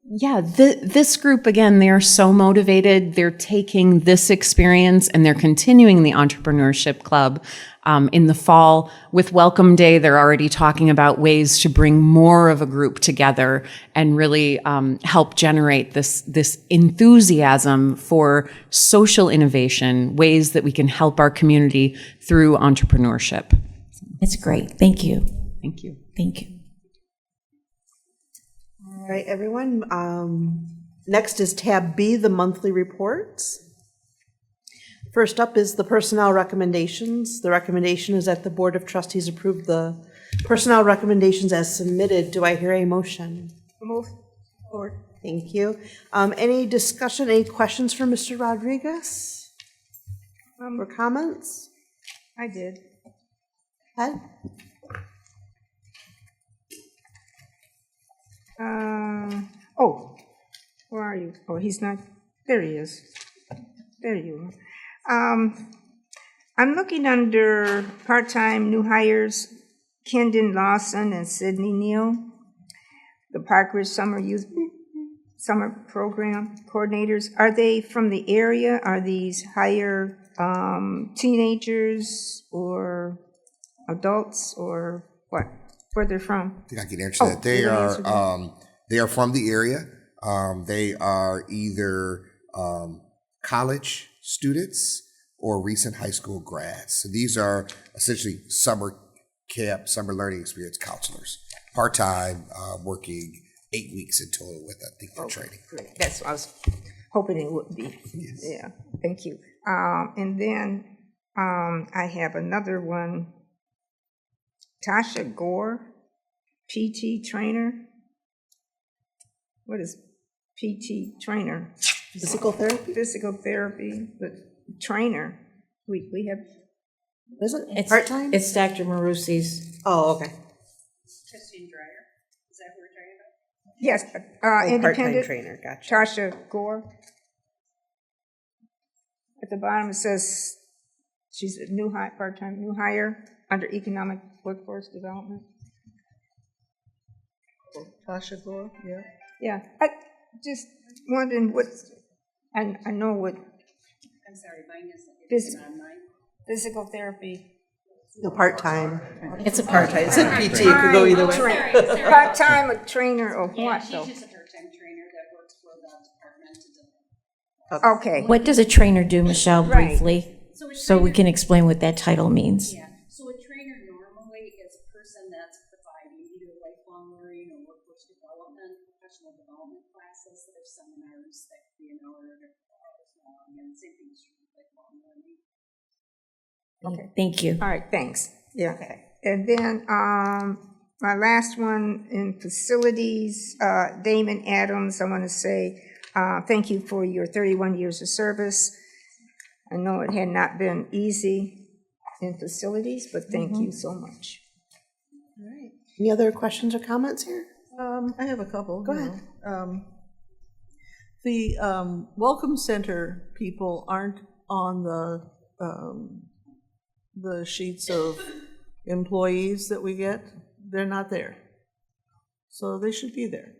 Yeah, this group, again, they are so motivated. They're taking this experience and they're continuing the Entrepreneurship Club. In the fall, with Welcome Day, they're already talking about ways to bring more of a group together and really help generate this enthusiasm for social innovation, ways that we can help our community through entrepreneurship. It's great. Thank you. Thank you. Thank you. All right, everyone. Next is tab B, the monthly reports. First up is the personnel recommendations. The recommendation is that the Board of Trustees approve the personnel recommendations as submitted. Do I hear a motion? Move forward. Thank you. Any discussion, any questions for Mr. Rodriguez? Or comments? I did. Ed? Where are you? Oh, he's not. There he is. There you are. I'm looking under part-time new hires, Kendon Lawson and Sydney Neal, the Parkridge Summer Program coordinators. Are they from the area? Are these higher teenagers or adults or what? Where they're from? I think I can answer that. They are from the area. They are either college students or recent high school grads. So these are essentially summer camp, summer learning experience counselors, part-time, working 8 weeks in total with, I think, their training. Great. That's what I was hoping it would be. Yes. Yeah, thank you. And then I have another one, Tasha Gore, PT trainer. What is PT trainer? Physical therapy? Physical therapy, but trainer. We have. Is it It's part-time? It's Dr. Marusi's. Oh, okay. Christine Dreyer. Is that who we're talking about? Yes, Part-time independent. trainer, gotcha. Tasha Gore. At the bottom it says she's a new part-time new hire under economic workforce development. Tasha Gore, yeah. Yeah, I just wondering what, I know what. I'm sorry, mine is physical therapy. No, part-time. It's a part-time. It's in PT, it could go either way. Part-time a trainer or what though? She's just a part-time trainer that works for the department. Okay. What does a trainer do, Michelle, Right. briefly? So a So we trainer- can explain what that title means. Yeah, so a trainer normally is a person that's providing either lifelong learning or workforce development, professional development classes, that are seminars that could be an hour or hours long, and same thing is true with lifelong learning. Okay. Thank you. All right, thanks. Yeah. Okay. And then my last one in facilities, Damon Adams, I want to say thank you for your 31 years of service. I know it had not been easy in facilities, but thank you so much. All right. Any other questions or comments here? I have a couple. Go ahead. The Welcome Center people aren't on the sheets of employees that we get. They're not there. So they should be there.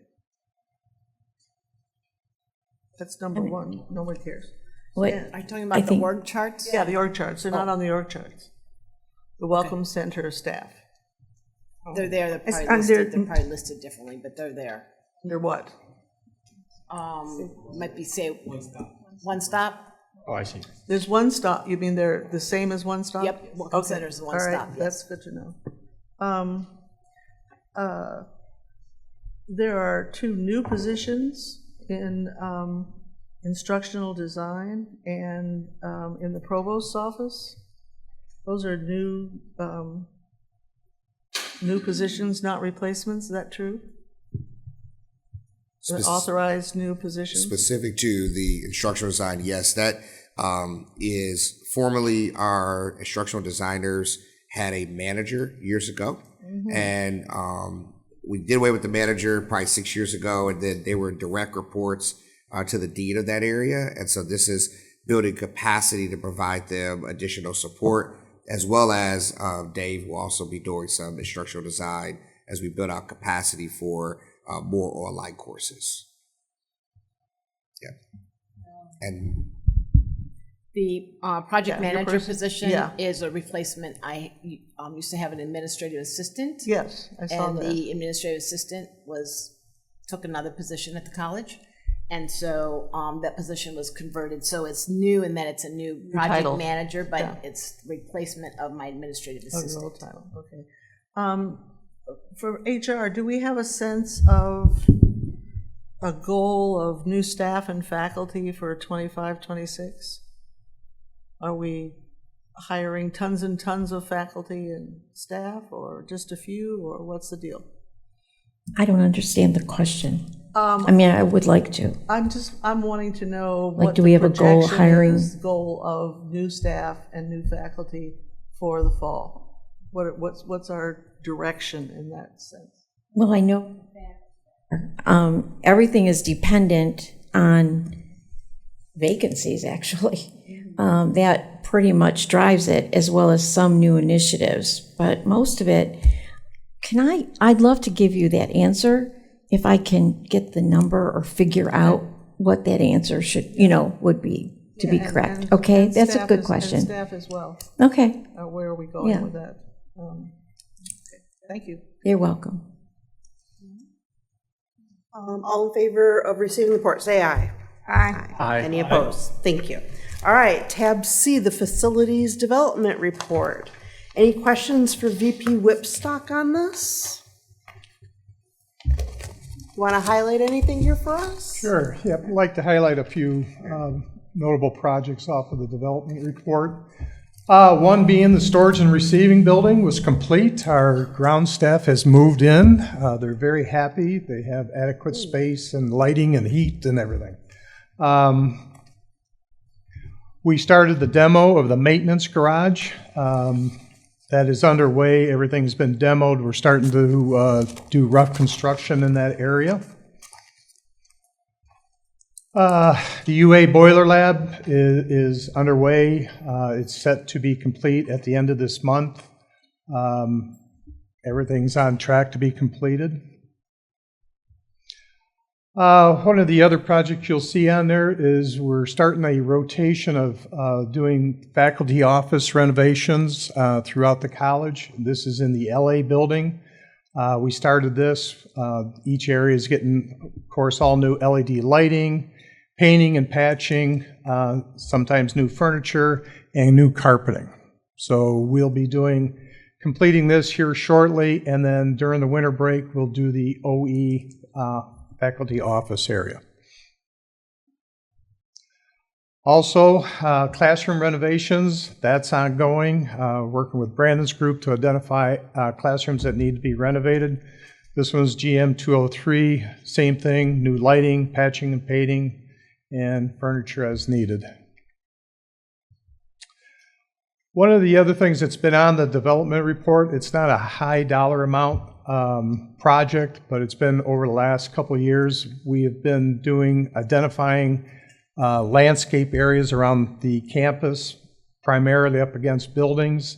That's number one. No one cares. What? Are you talking I about the think- org charts? Yeah, the org charts. They're not on the org charts. The Welcome Center staff. They're there, they're It's probably listed, under- they're probably listed differently, but they're there. They're what? Might be say, one stop? Oh, I see. There's one stop. You mean they're the same as one stop? Yep, Welcome Okay. Center's one All right, stop, that's yes. good to know. There are two new positions in instructional design and in the provost's office. Those are new positions, not replacements. Is that true? The authorized new positions? Specific to the instructional design, yes, that is formerly our instructional designers had a manager years ago. And we did away with the manager probably 6 years ago, and then they were direct reports to the dean of that area. And so this is building capacity to provide them additional support, as well as Dave will also be doing some instructional design as we build out capacity for more online courses. Yeah. And The project Yeah, your manager person- position yeah. is a replacement. I used to have an administrative assistant. Yes, I saw And that. the administrative assistant took another position at the college. And so that position was converted. So it's new in that it's a new project title. manager, but Yeah. it's replacement of my administrative Oh, your assistant. old title, okay. For HR, do we have a sense of a goal of new staff and faculty for 25, 26? Are we hiring tons and tons of faculty and staff, or just a few, or what's the deal? I don't understand the question. I mean, I would like to. I'm wanting to know Like, what do the we have a goal projection hiring? is, goal of new staff and new faculty for the fall. What's our direction in that sense? Well, I know everything is dependent on vacancies, actually. That pretty much drives it, as well as some new initiatives. But most of it, I'd love to give you that answer if I can get the number or figure out what that answer would be to be correct. Okay, and that's a staff good and question. staff as well. Okay, Where are we going Yeah. with that? Okay, thank you. you're welcome. All in favor of receiving the report, say aye. Aye. Aye. Any opposed? Thank you. All right, tab C, the Facilities Development Report. Any questions for VP Whipstock on this? Want to highlight anything here for us? Sure. Yep. I'd like to highlight a few notable projects off of the development report. One being the storage and receiving building was complete. Our ground staff has moved in. They're very happy. They have adequate space and lighting and heat and everything. We started the demo of the maintenance garage. That is underway. Everything's been demoed. We're starting to do rough construction in that area. The UA boiler lab is underway. It's set to be complete at the end of this month. Everything's on track to be completed. One of the other projects you'll see on there is we're starting a rotation of doing faculty office renovations throughout the college. This is in the LA building. We started this. Each area is getting, of course, all new LED lighting, painting and patching, sometimes new furniture, and new carpeting. So we'll be completing this here shortly, and then during the winter break, we'll do the OE faculty office area. Also, classroom renovations, that's ongoing. Working with Brandon's group to identify classrooms that need to be renovated. This one's GM 203, same thing, new lighting, patching and painting, and furniture as needed. One of the other things that's been on the development report, it's not a high dollar amount project, but it's been over the last couple of years. We have been identifying landscape areas around the campus, primarily up against buildings.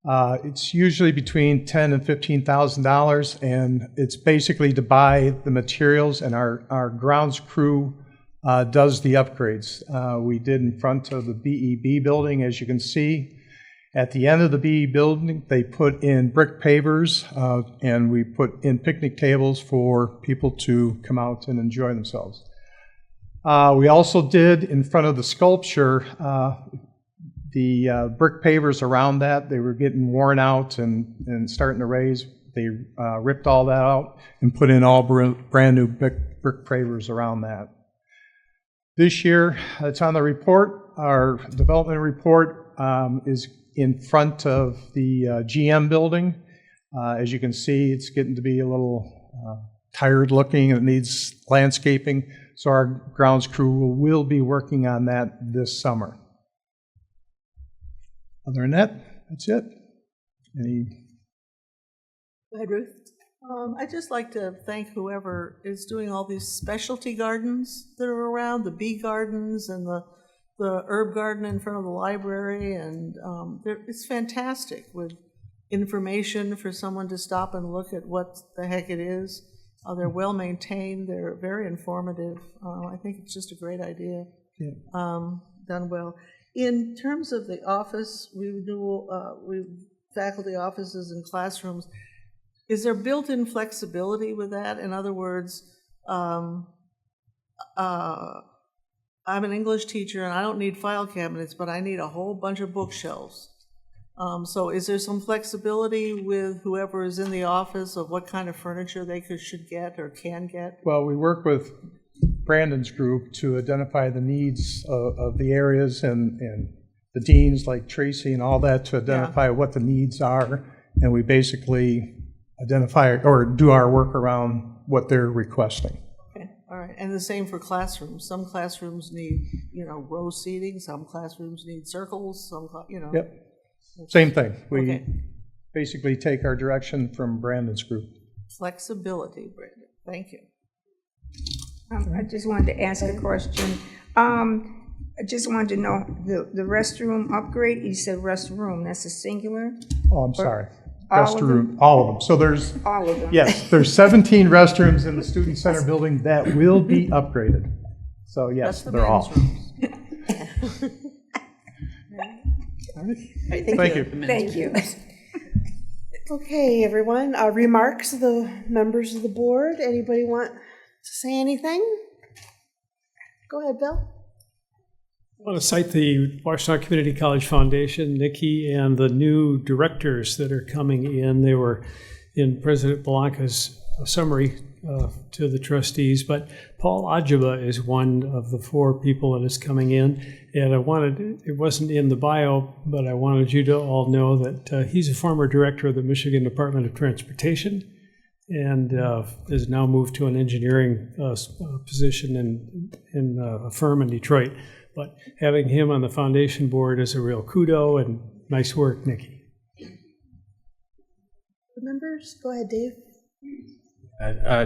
It's usually between $10,000 and $15,000, and it's basically to buy the materials, and our grounds crew does the upgrades. We did in front of the BEB building, as you can see. At the end of the BE building, they put in brick pavers, and we put in picnic tables for people to come out and enjoy themselves. We also did, in front of the sculpture, the brick pavers around that. They were getting worn out and starting to raise. They ripped all that out and put in all brand new brick pavers around that. This year, it's on the report. Our development report is in front of the GM building. As you can see, it's getting to be a little tired looking and it needs landscaping. So our grounds crew will be working on that this summer. Other than that, that's it. Go ahead, Ruth. I'd just like to thank whoever is doing all these specialty gardens that are around, the bee gardens and the herb garden in front of the library, and it's fantastic with information for someone to stop and look at what the heck it is. They're well maintained. They're very informative. I think it's just a great idea. Yeah. Done well. In terms of the office, faculty offices and classrooms, is there built-in flexibility with that? In other words, I'm an English teacher and I don't need file cabinets, but I need a whole bunch of bookshelves. So is there some flexibility with whoever is in the office of what kind of furniture they should get or can get? Well, we work with Brandon's group to identify the needs of the areas and the deans like Tracy and all that to identify what the needs are. And we basically identify or do our work around what they're requesting. Okay, all right. And the same for classrooms. Some classrooms need, row seating. Some classrooms need circles. Yep. Same thing. We basically take our direction from Brandon's group. Flexibility, Brandon. Thank you. I just wanted to ask a question. I just wanted to know the restroom upgrade. You said restroom. That's a singular? Oh, I'm sorry. All of them? All of them. So there's all of them. Yes, there's 17 restrooms in the Student Center building that will be upgraded. So yes, they're all. All right, thank you. Thank you. Okay, everyone. Remarks of the members of the board. Anybody want to say anything? Go ahead, Bill. I want to cite the Washtenaw Community College Foundation, Nikki, and the new directors that are coming in. They were in President Blanca's summary to the trustees, but Paul Ajiba is one of the 4 people that is coming in. And it wasn't in the bio, but I wanted you to all know that he's a former director of the Michigan Department of Transportation and has now moved to an engineering position in a firm in Detroit. But having him on the foundation board is a real kudo, and nice work, Nikki. Members, go ahead, Dave.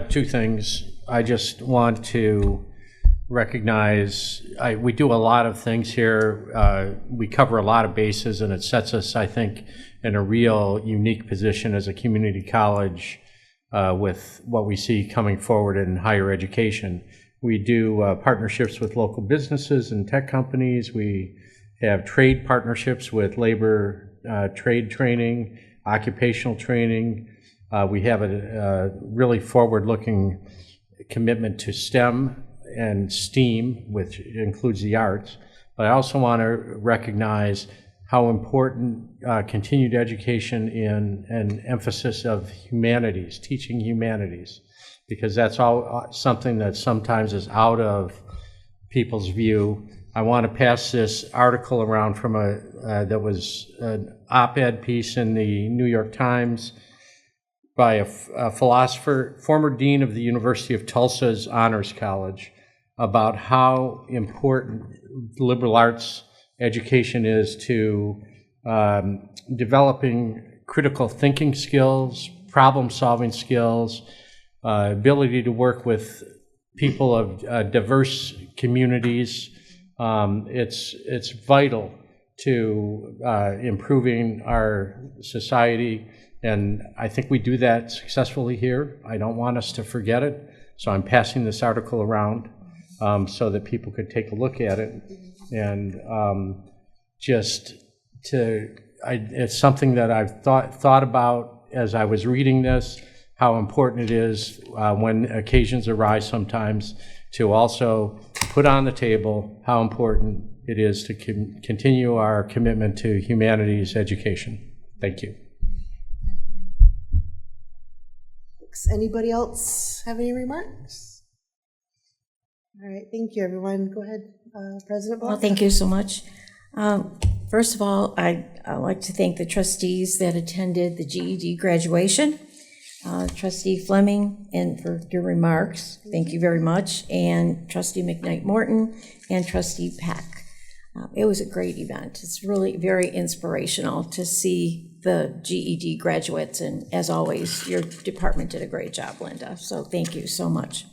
2 things. I just want to recognize, we do a lot of things here. We cover a lot of bases, and it sets us, I think, in a real unique position as a community college with what we see coming forward in higher education. We do partnerships with local businesses and tech companies. We have trade partnerships with labor trade training, occupational training. We have a really forward-looking commitment to STEM and STEAM, which includes the arts. But I also want to recognize how important continued education in an emphasis of humanities, teaching humanities, because that's all something that sometimes is out of people's view. I want to pass this article around from that was an op-ed piece in the New York Times by a philosopher, former dean of the University of Tulsa's Honors College, about how important liberal arts education is to developing critical thinking skills, problem-solving skills, ability to work with people of diverse communities. It's vital to improving our society, and I think we do that successfully here. I don't want us to forget it, so I'm passing this article around so that people could take a look at it. And it's something that I've thought about as I was reading this, how important it is when occasions arise sometimes to also put on the table how important it is to continue our commitment to humanities education. Thank you. Anybody else have any remarks? All right, thank you, everyone. Go ahead, President Blanca. Well, thank you so much. First of all, I'd like to thank the trustees that attended the GED graduation. Trustee Fleming, and for your remarks, thank you very much, and Trustee McKnight-Morton and Trustee Peck. It was a great event. It's really very inspirational to see the GED graduates. And as always, your department did a great job, Linda. So thank you so much.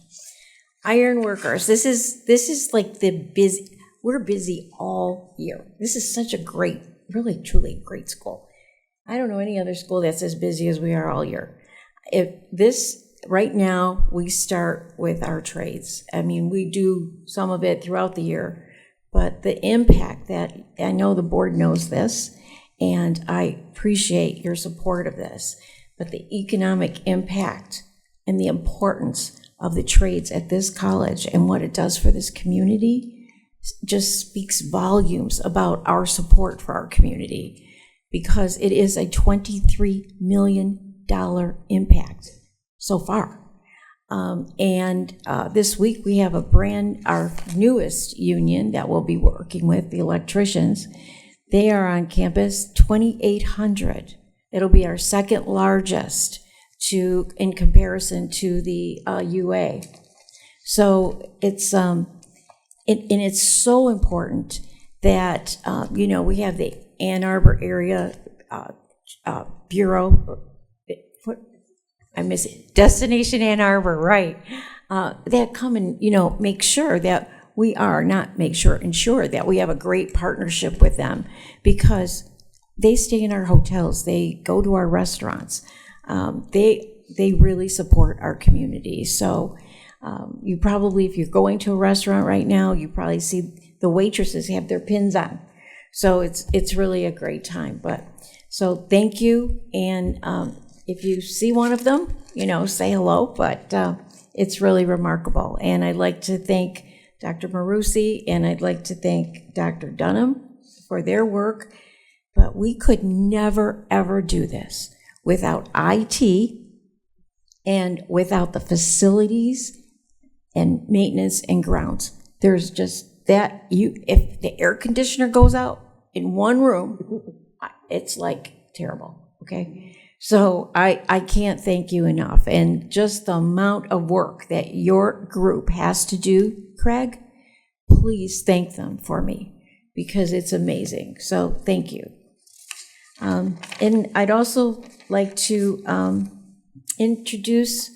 Iron workers, this is like the busy, we're busy all year. This is such a great, really, truly great school. I don't know any other school that's as busy as we are all year. Right now, we start with our trades. I mean, we do some of it throughout the year, but the impact that, I know the board knows this, and I appreciate your support of this, but the economic impact and the importance of the trades at this college and what it does for this community just speaks volumes about our support for our community, because it is a $23 million impact so far. This week we have our newest union that we'll be working with, the electricians. They are on campus, 2,800. It'll be our second largest in comparison to the UA. So it's it's so important that we have the Ann Arbor area bureau. I miss it. Destination Ann Arbor, right? That come and make sure that ensure that we have a great partnership with them, because they stay in our hotels, they go to our restaurants, they really support our community. So you probably, if you're going to a restaurant right now, you probably see the waitresses have their pins on. So it's really a great time. So thank you, and if you see one of them, say hello. But it's really remarkable, and I'd like to thank Dr. Marusi, and I'd like to thank Dr. Dunham for their work. But we could never, ever do this without IT and without the facilities and maintenance and grounds. There's just that, if the air conditioner goes out in one room, it's like terrible, okay? So I can't thank you enough. And just the amount of work that your group has to do, Craig, please thank them for me, because it's amazing. So thank you. And I'd also like to introduce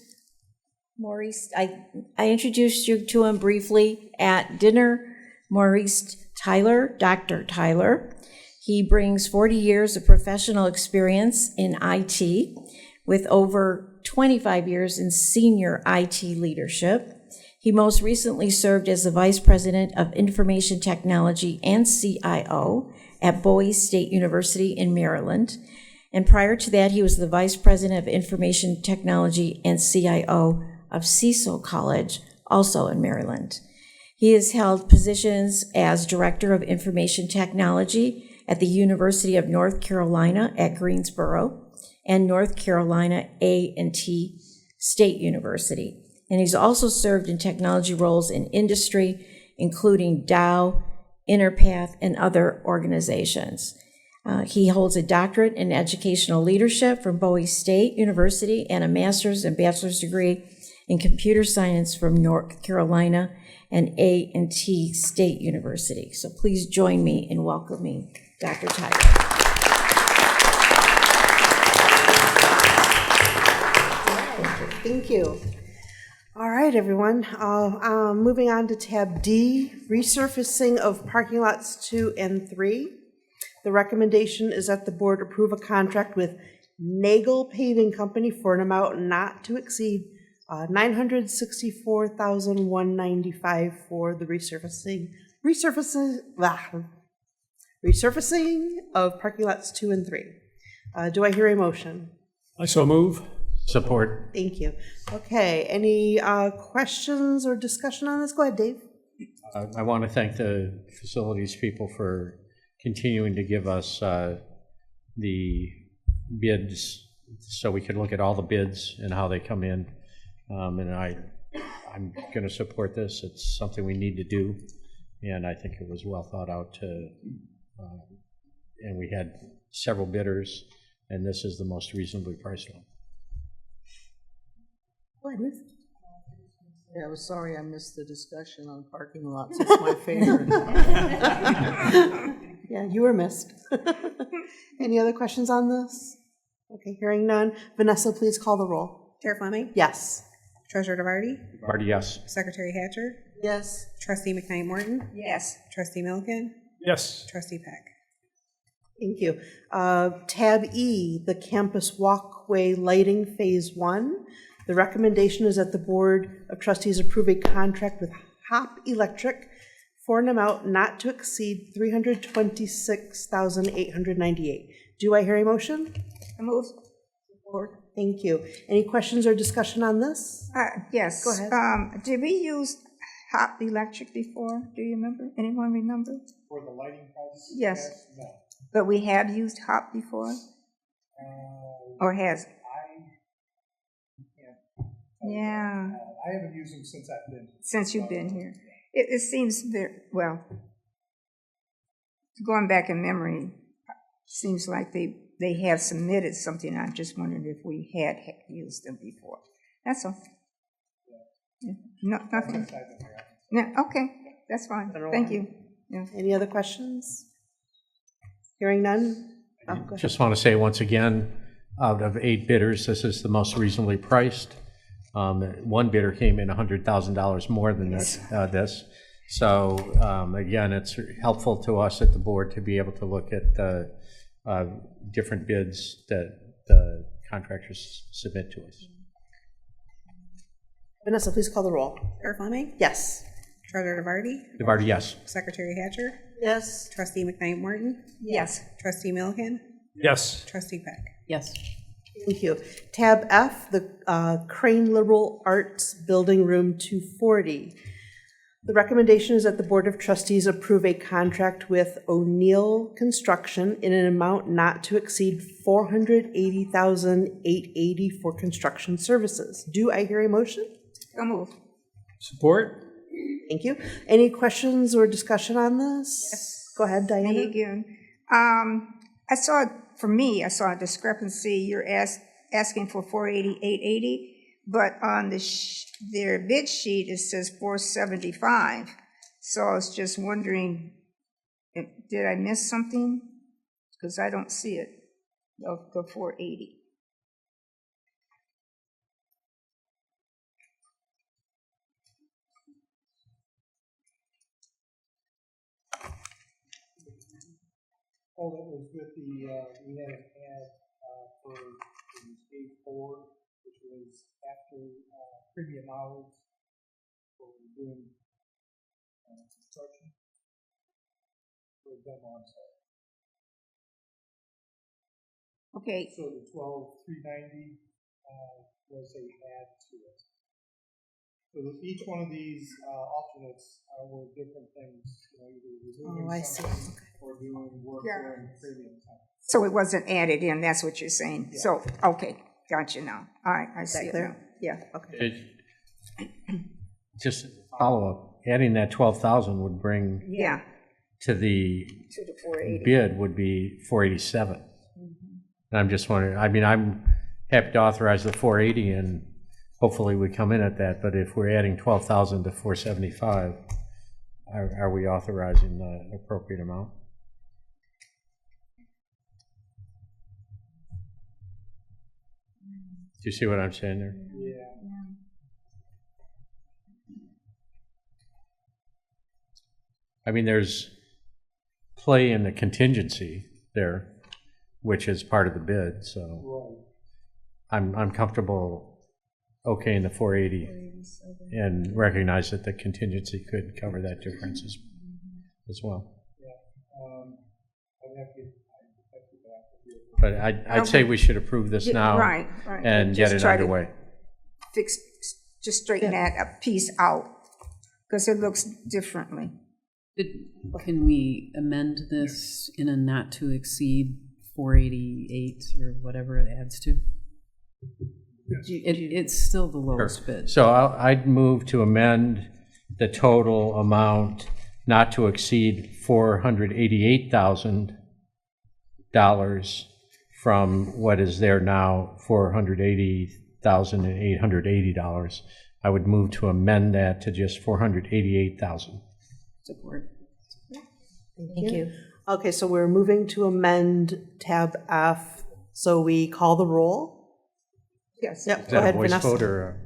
Maurice. I introduced you to him briefly at dinner. Maurice Tyler, Dr. Tyler. He brings 40 years of professional experience in IT, with over 25 years in senior IT leadership. He most recently served as the Vice President of Information Technology and CIO at Bowie State University in Maryland. And prior to that, he was the Vice President of Information Technology and CIO of Cecil College, also in Maryland. He has held positions as Director of Information Technology at the University of North Carolina at Greensboro and North Carolina A&T State University. And he's also served in technology roles in industry, including Dow, Interpath, and other organizations. He holds a doctorate in educational leadership from Bowie State University and a master's and bachelor's degree in computer science from North Carolina and A&T State University. So please join me in welcoming Dr. Tyler. Thank you. All right, everyone. Moving on to tab D, resurfacing of parking lots 2 and 3. The recommendation is that the board approve a contract with Nagel Paving Company for an amount not to exceed $964,195 for the resurfacing of parking lots 2 and 3. Do I hear a motion? I so move. Support. Thank you. Okay, any questions or discussion on this? Go ahead, Dave. I want to thank the facilities people for continuing to give us the bids so we can look at all the bids and how they come in. And I'm going to support this. It's something we need to do, and I think it was well thought out. And we had several bidders, and this is the most reasonably priced one. Yeah, I was sorry I missed the discussion on parking lots. It's my favorite. Yeah, you were missed. Any other questions on this? Okay, hearing none. Vanessa, please call the roll. Chair Fleming? Yes. Treasurer DeVarty? DeVarty, yes. Secretary Hatcher? Yes. Trustee McKnight Morton? Yes. Trustee Milliken? Yes. Trustee Peck? Thank you. Tab E, the campus walkway lighting phase 1. The recommendation is that the Board of Trustees approve a contract with Hop Electric for an amount not to exceed $326,898. Do I hear a motion? I move. Support. Thank you. Any questions or discussion on this? Yes. Go ahead. Did we use Hop Electric before? Do you remember? Anyone remember? For the lighting price? Yes. No. But we have used Hop before? Or has? Yeah. I haven't used them since I've been. Since you've been here. It seems very, well, going back in memory, seems like they have submitted something. I'm just wondering if we had used them before. That's all. Yeah. No, nothing. No, okay, that's fine. Thank you. Yeah. Any other questions? Hearing none? Oh, go ahead. Just want to say once again, out of 8 bidders, this is the most reasonably priced. One bidder came in $100,000 more than this. So again, it's helpful to us at the board to be able to look at the different bids that the contractors submit to us. Vanessa, please call the roll. Chair Fleming? Yes. Treasurer DeVarty? DeVarty, yes. Secretary Hatcher? Yes. Trustee McKnight Morton? Yes. Trustee Milliken? Yes. Trustee Peck? Yes. Thank you. Tab F, the Crane Liberal Arts Building Room 240. The recommendation is that the Board of Trustees approve a contract with O'Neill Construction in an amount not to exceed $480,880 for construction services. Do I hear a motion? So move. Support? Thank you. Any questions or discussion on this? Yes. Go ahead, Diana. Me again. I saw a discrepancy. You're asking for $480,880, but on their bid sheet it says $475. So I was just wondering, did I miss something? Because I don't see it, the $480. Oh, that was with the, we had an ad for the stage 4, which was after premium hours for doing construction. For demo on site. Okay. So the 12,390 was a add to it. So each one of these alternates were different things, either removing something or doing work during premium time. So it wasn't added in, that's what you're saying? Yeah. So, okay, gotcha now. All right, I see it now. Yeah, okay. Just follow up, adding that 12,000 would bring to the 480 bid would be 487. And I'm just wondering, I mean, I'm happy to authorize the 480 and hopefully we come in at that, but if we're adding 12,000 to 475, are we authorizing the appropriate amount? Do you see what I'm saying there? Yeah. I mean, there's play in the contingency there, which is part of the bid, so I'm comfortable okaying the 480 and recognize that the contingency could cover that difference as well. But I'd say we should approve this now and get it underway. Just straighten that piece out because it looks differently. Can we amend this in a not to exceed 488 or whatever it adds to? It's still the lowest bid. So I'd move to amend the total amount not to exceed $488,000 from what is there now, $480,880. I would move to amend that to just $488,000. Support. Thank you. Okay, so we're moving to amend tab F, so we call the roll? Yes. Yep, Is go that a ahead, voice Vanessa. vote or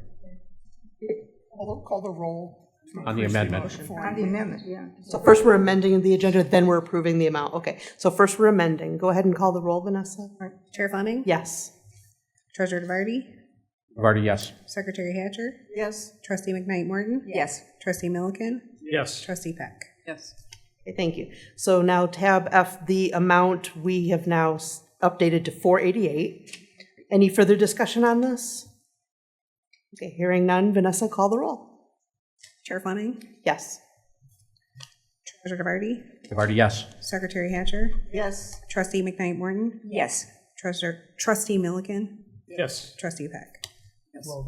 Call the roll. on the amendment? On the amendment, yeah. So first we're amending the agenda, then we're approving the amount. Okay, so first we're amending. Go ahead and call the roll, Vanessa. Chair Fleming? Yes. Treasurer DeVarty? Vardy, yes. Secretary Hatcher? Yes. Trustee McKnight Morton? Yes. Trustee Milliken? Yes. Trustee Peck? Yes. Okay, thank you. So now tab F, the amount we have now updated to 488. Any further discussion on this? Okay, hearing none. Vanessa, call the roll. Chair Fleming? Yes. Treasurer DeVarty? Vardy, yes. Secretary Hatcher? Yes. Trustee McKnight Morton? Yes. Trustee Milliken? Yes. Trustee Peck? All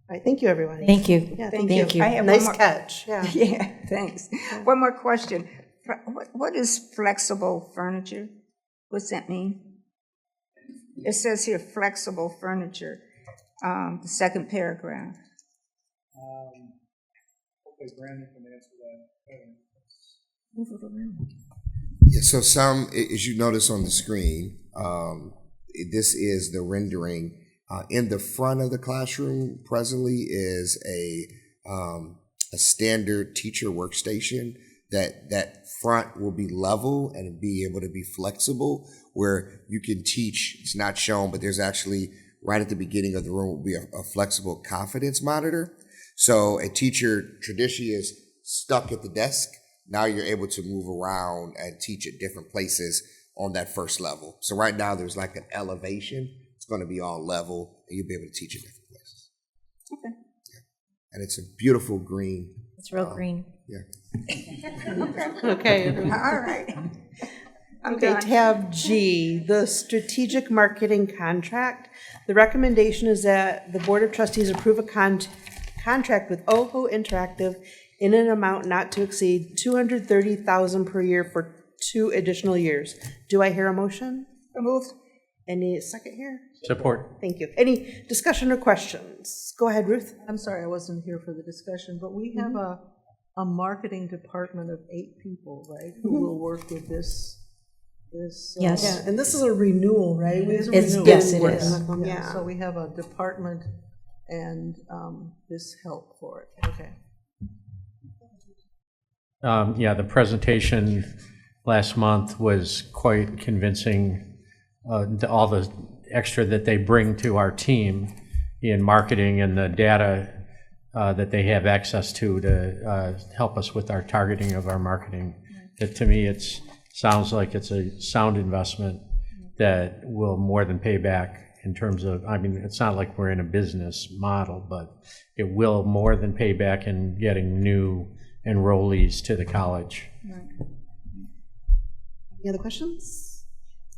right, thank you, everyone. Thank you. Yeah, Thank you. I have Nice one more- catch, yeah. Yeah, thanks. One more question. What is flexible furniture? What's that mean? It says here flexible furniture, the second paragraph. Okay, Brandon can answer that. Yeah, so as you notice on the screen, this is the rendering. In the front of the classroom presently is a standard teacher workstation. That front will be level and be able to be flexible, where you can teach. It's not shown, but there's actually right at the beginning of the room will be a flexible confidence monitor. So a teacher traditionally is stuck at the desk. Now you're able to move around and teach at different places on that first level. So right now there's like an elevation. It's going to be all level, and you'll be able to teach at different places. Okay. Yeah. And it's a beautiful green. It's real green. Yeah. Okay. All right. I'm Okay, done. tab G, the strategic marketing contract. The recommendation is that the Board of Trustees approve a contract with OHO Interactive in an amount not to exceed $230,000 per year for 2 additional years. Do I hear a motion? Moved. Any second here? Support. Thank you. Any discussion or questions? Go ahead, Ruth. I'm sorry, I wasn't here for the discussion, but we have a marketing department of 8 people, right? Who will work with this. Yes. Yeah, and this is a renewal, right? It is a It's- renewal. yes, it Working is. with them, Yeah, Yeah. so we have a department and this help for it. Okay. Yeah, the presentation last month was quite convincing. All the extra that they bring to our team in marketing and the data that they have access to help us with our targeting of our marketing. That to me, sounds like it's a sound investment that will more than pay back in terms of, I mean, it's not like we're in a business model, but it will more than pay back in getting new enrollees to the college. Any other questions?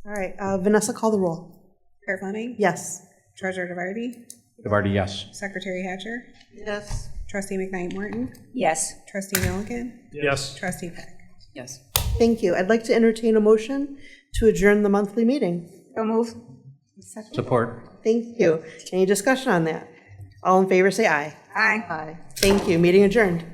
All right, Vanessa, call the roll. Chair Fleming? Yes. Treasurer DeVarty? Vardy, yes. Secretary Hatcher? Yes. Trustee McKnight Morton? Yes. Trustee Milliken? Yes. Trustee Peck? Yes. Thank you. I'd like to entertain a motion to adjourn the monthly meeting. So moved. Support. Thank you. Any discussion on that? All in favor, say aye. Aye. Aye. Thank you. Meeting adjourned.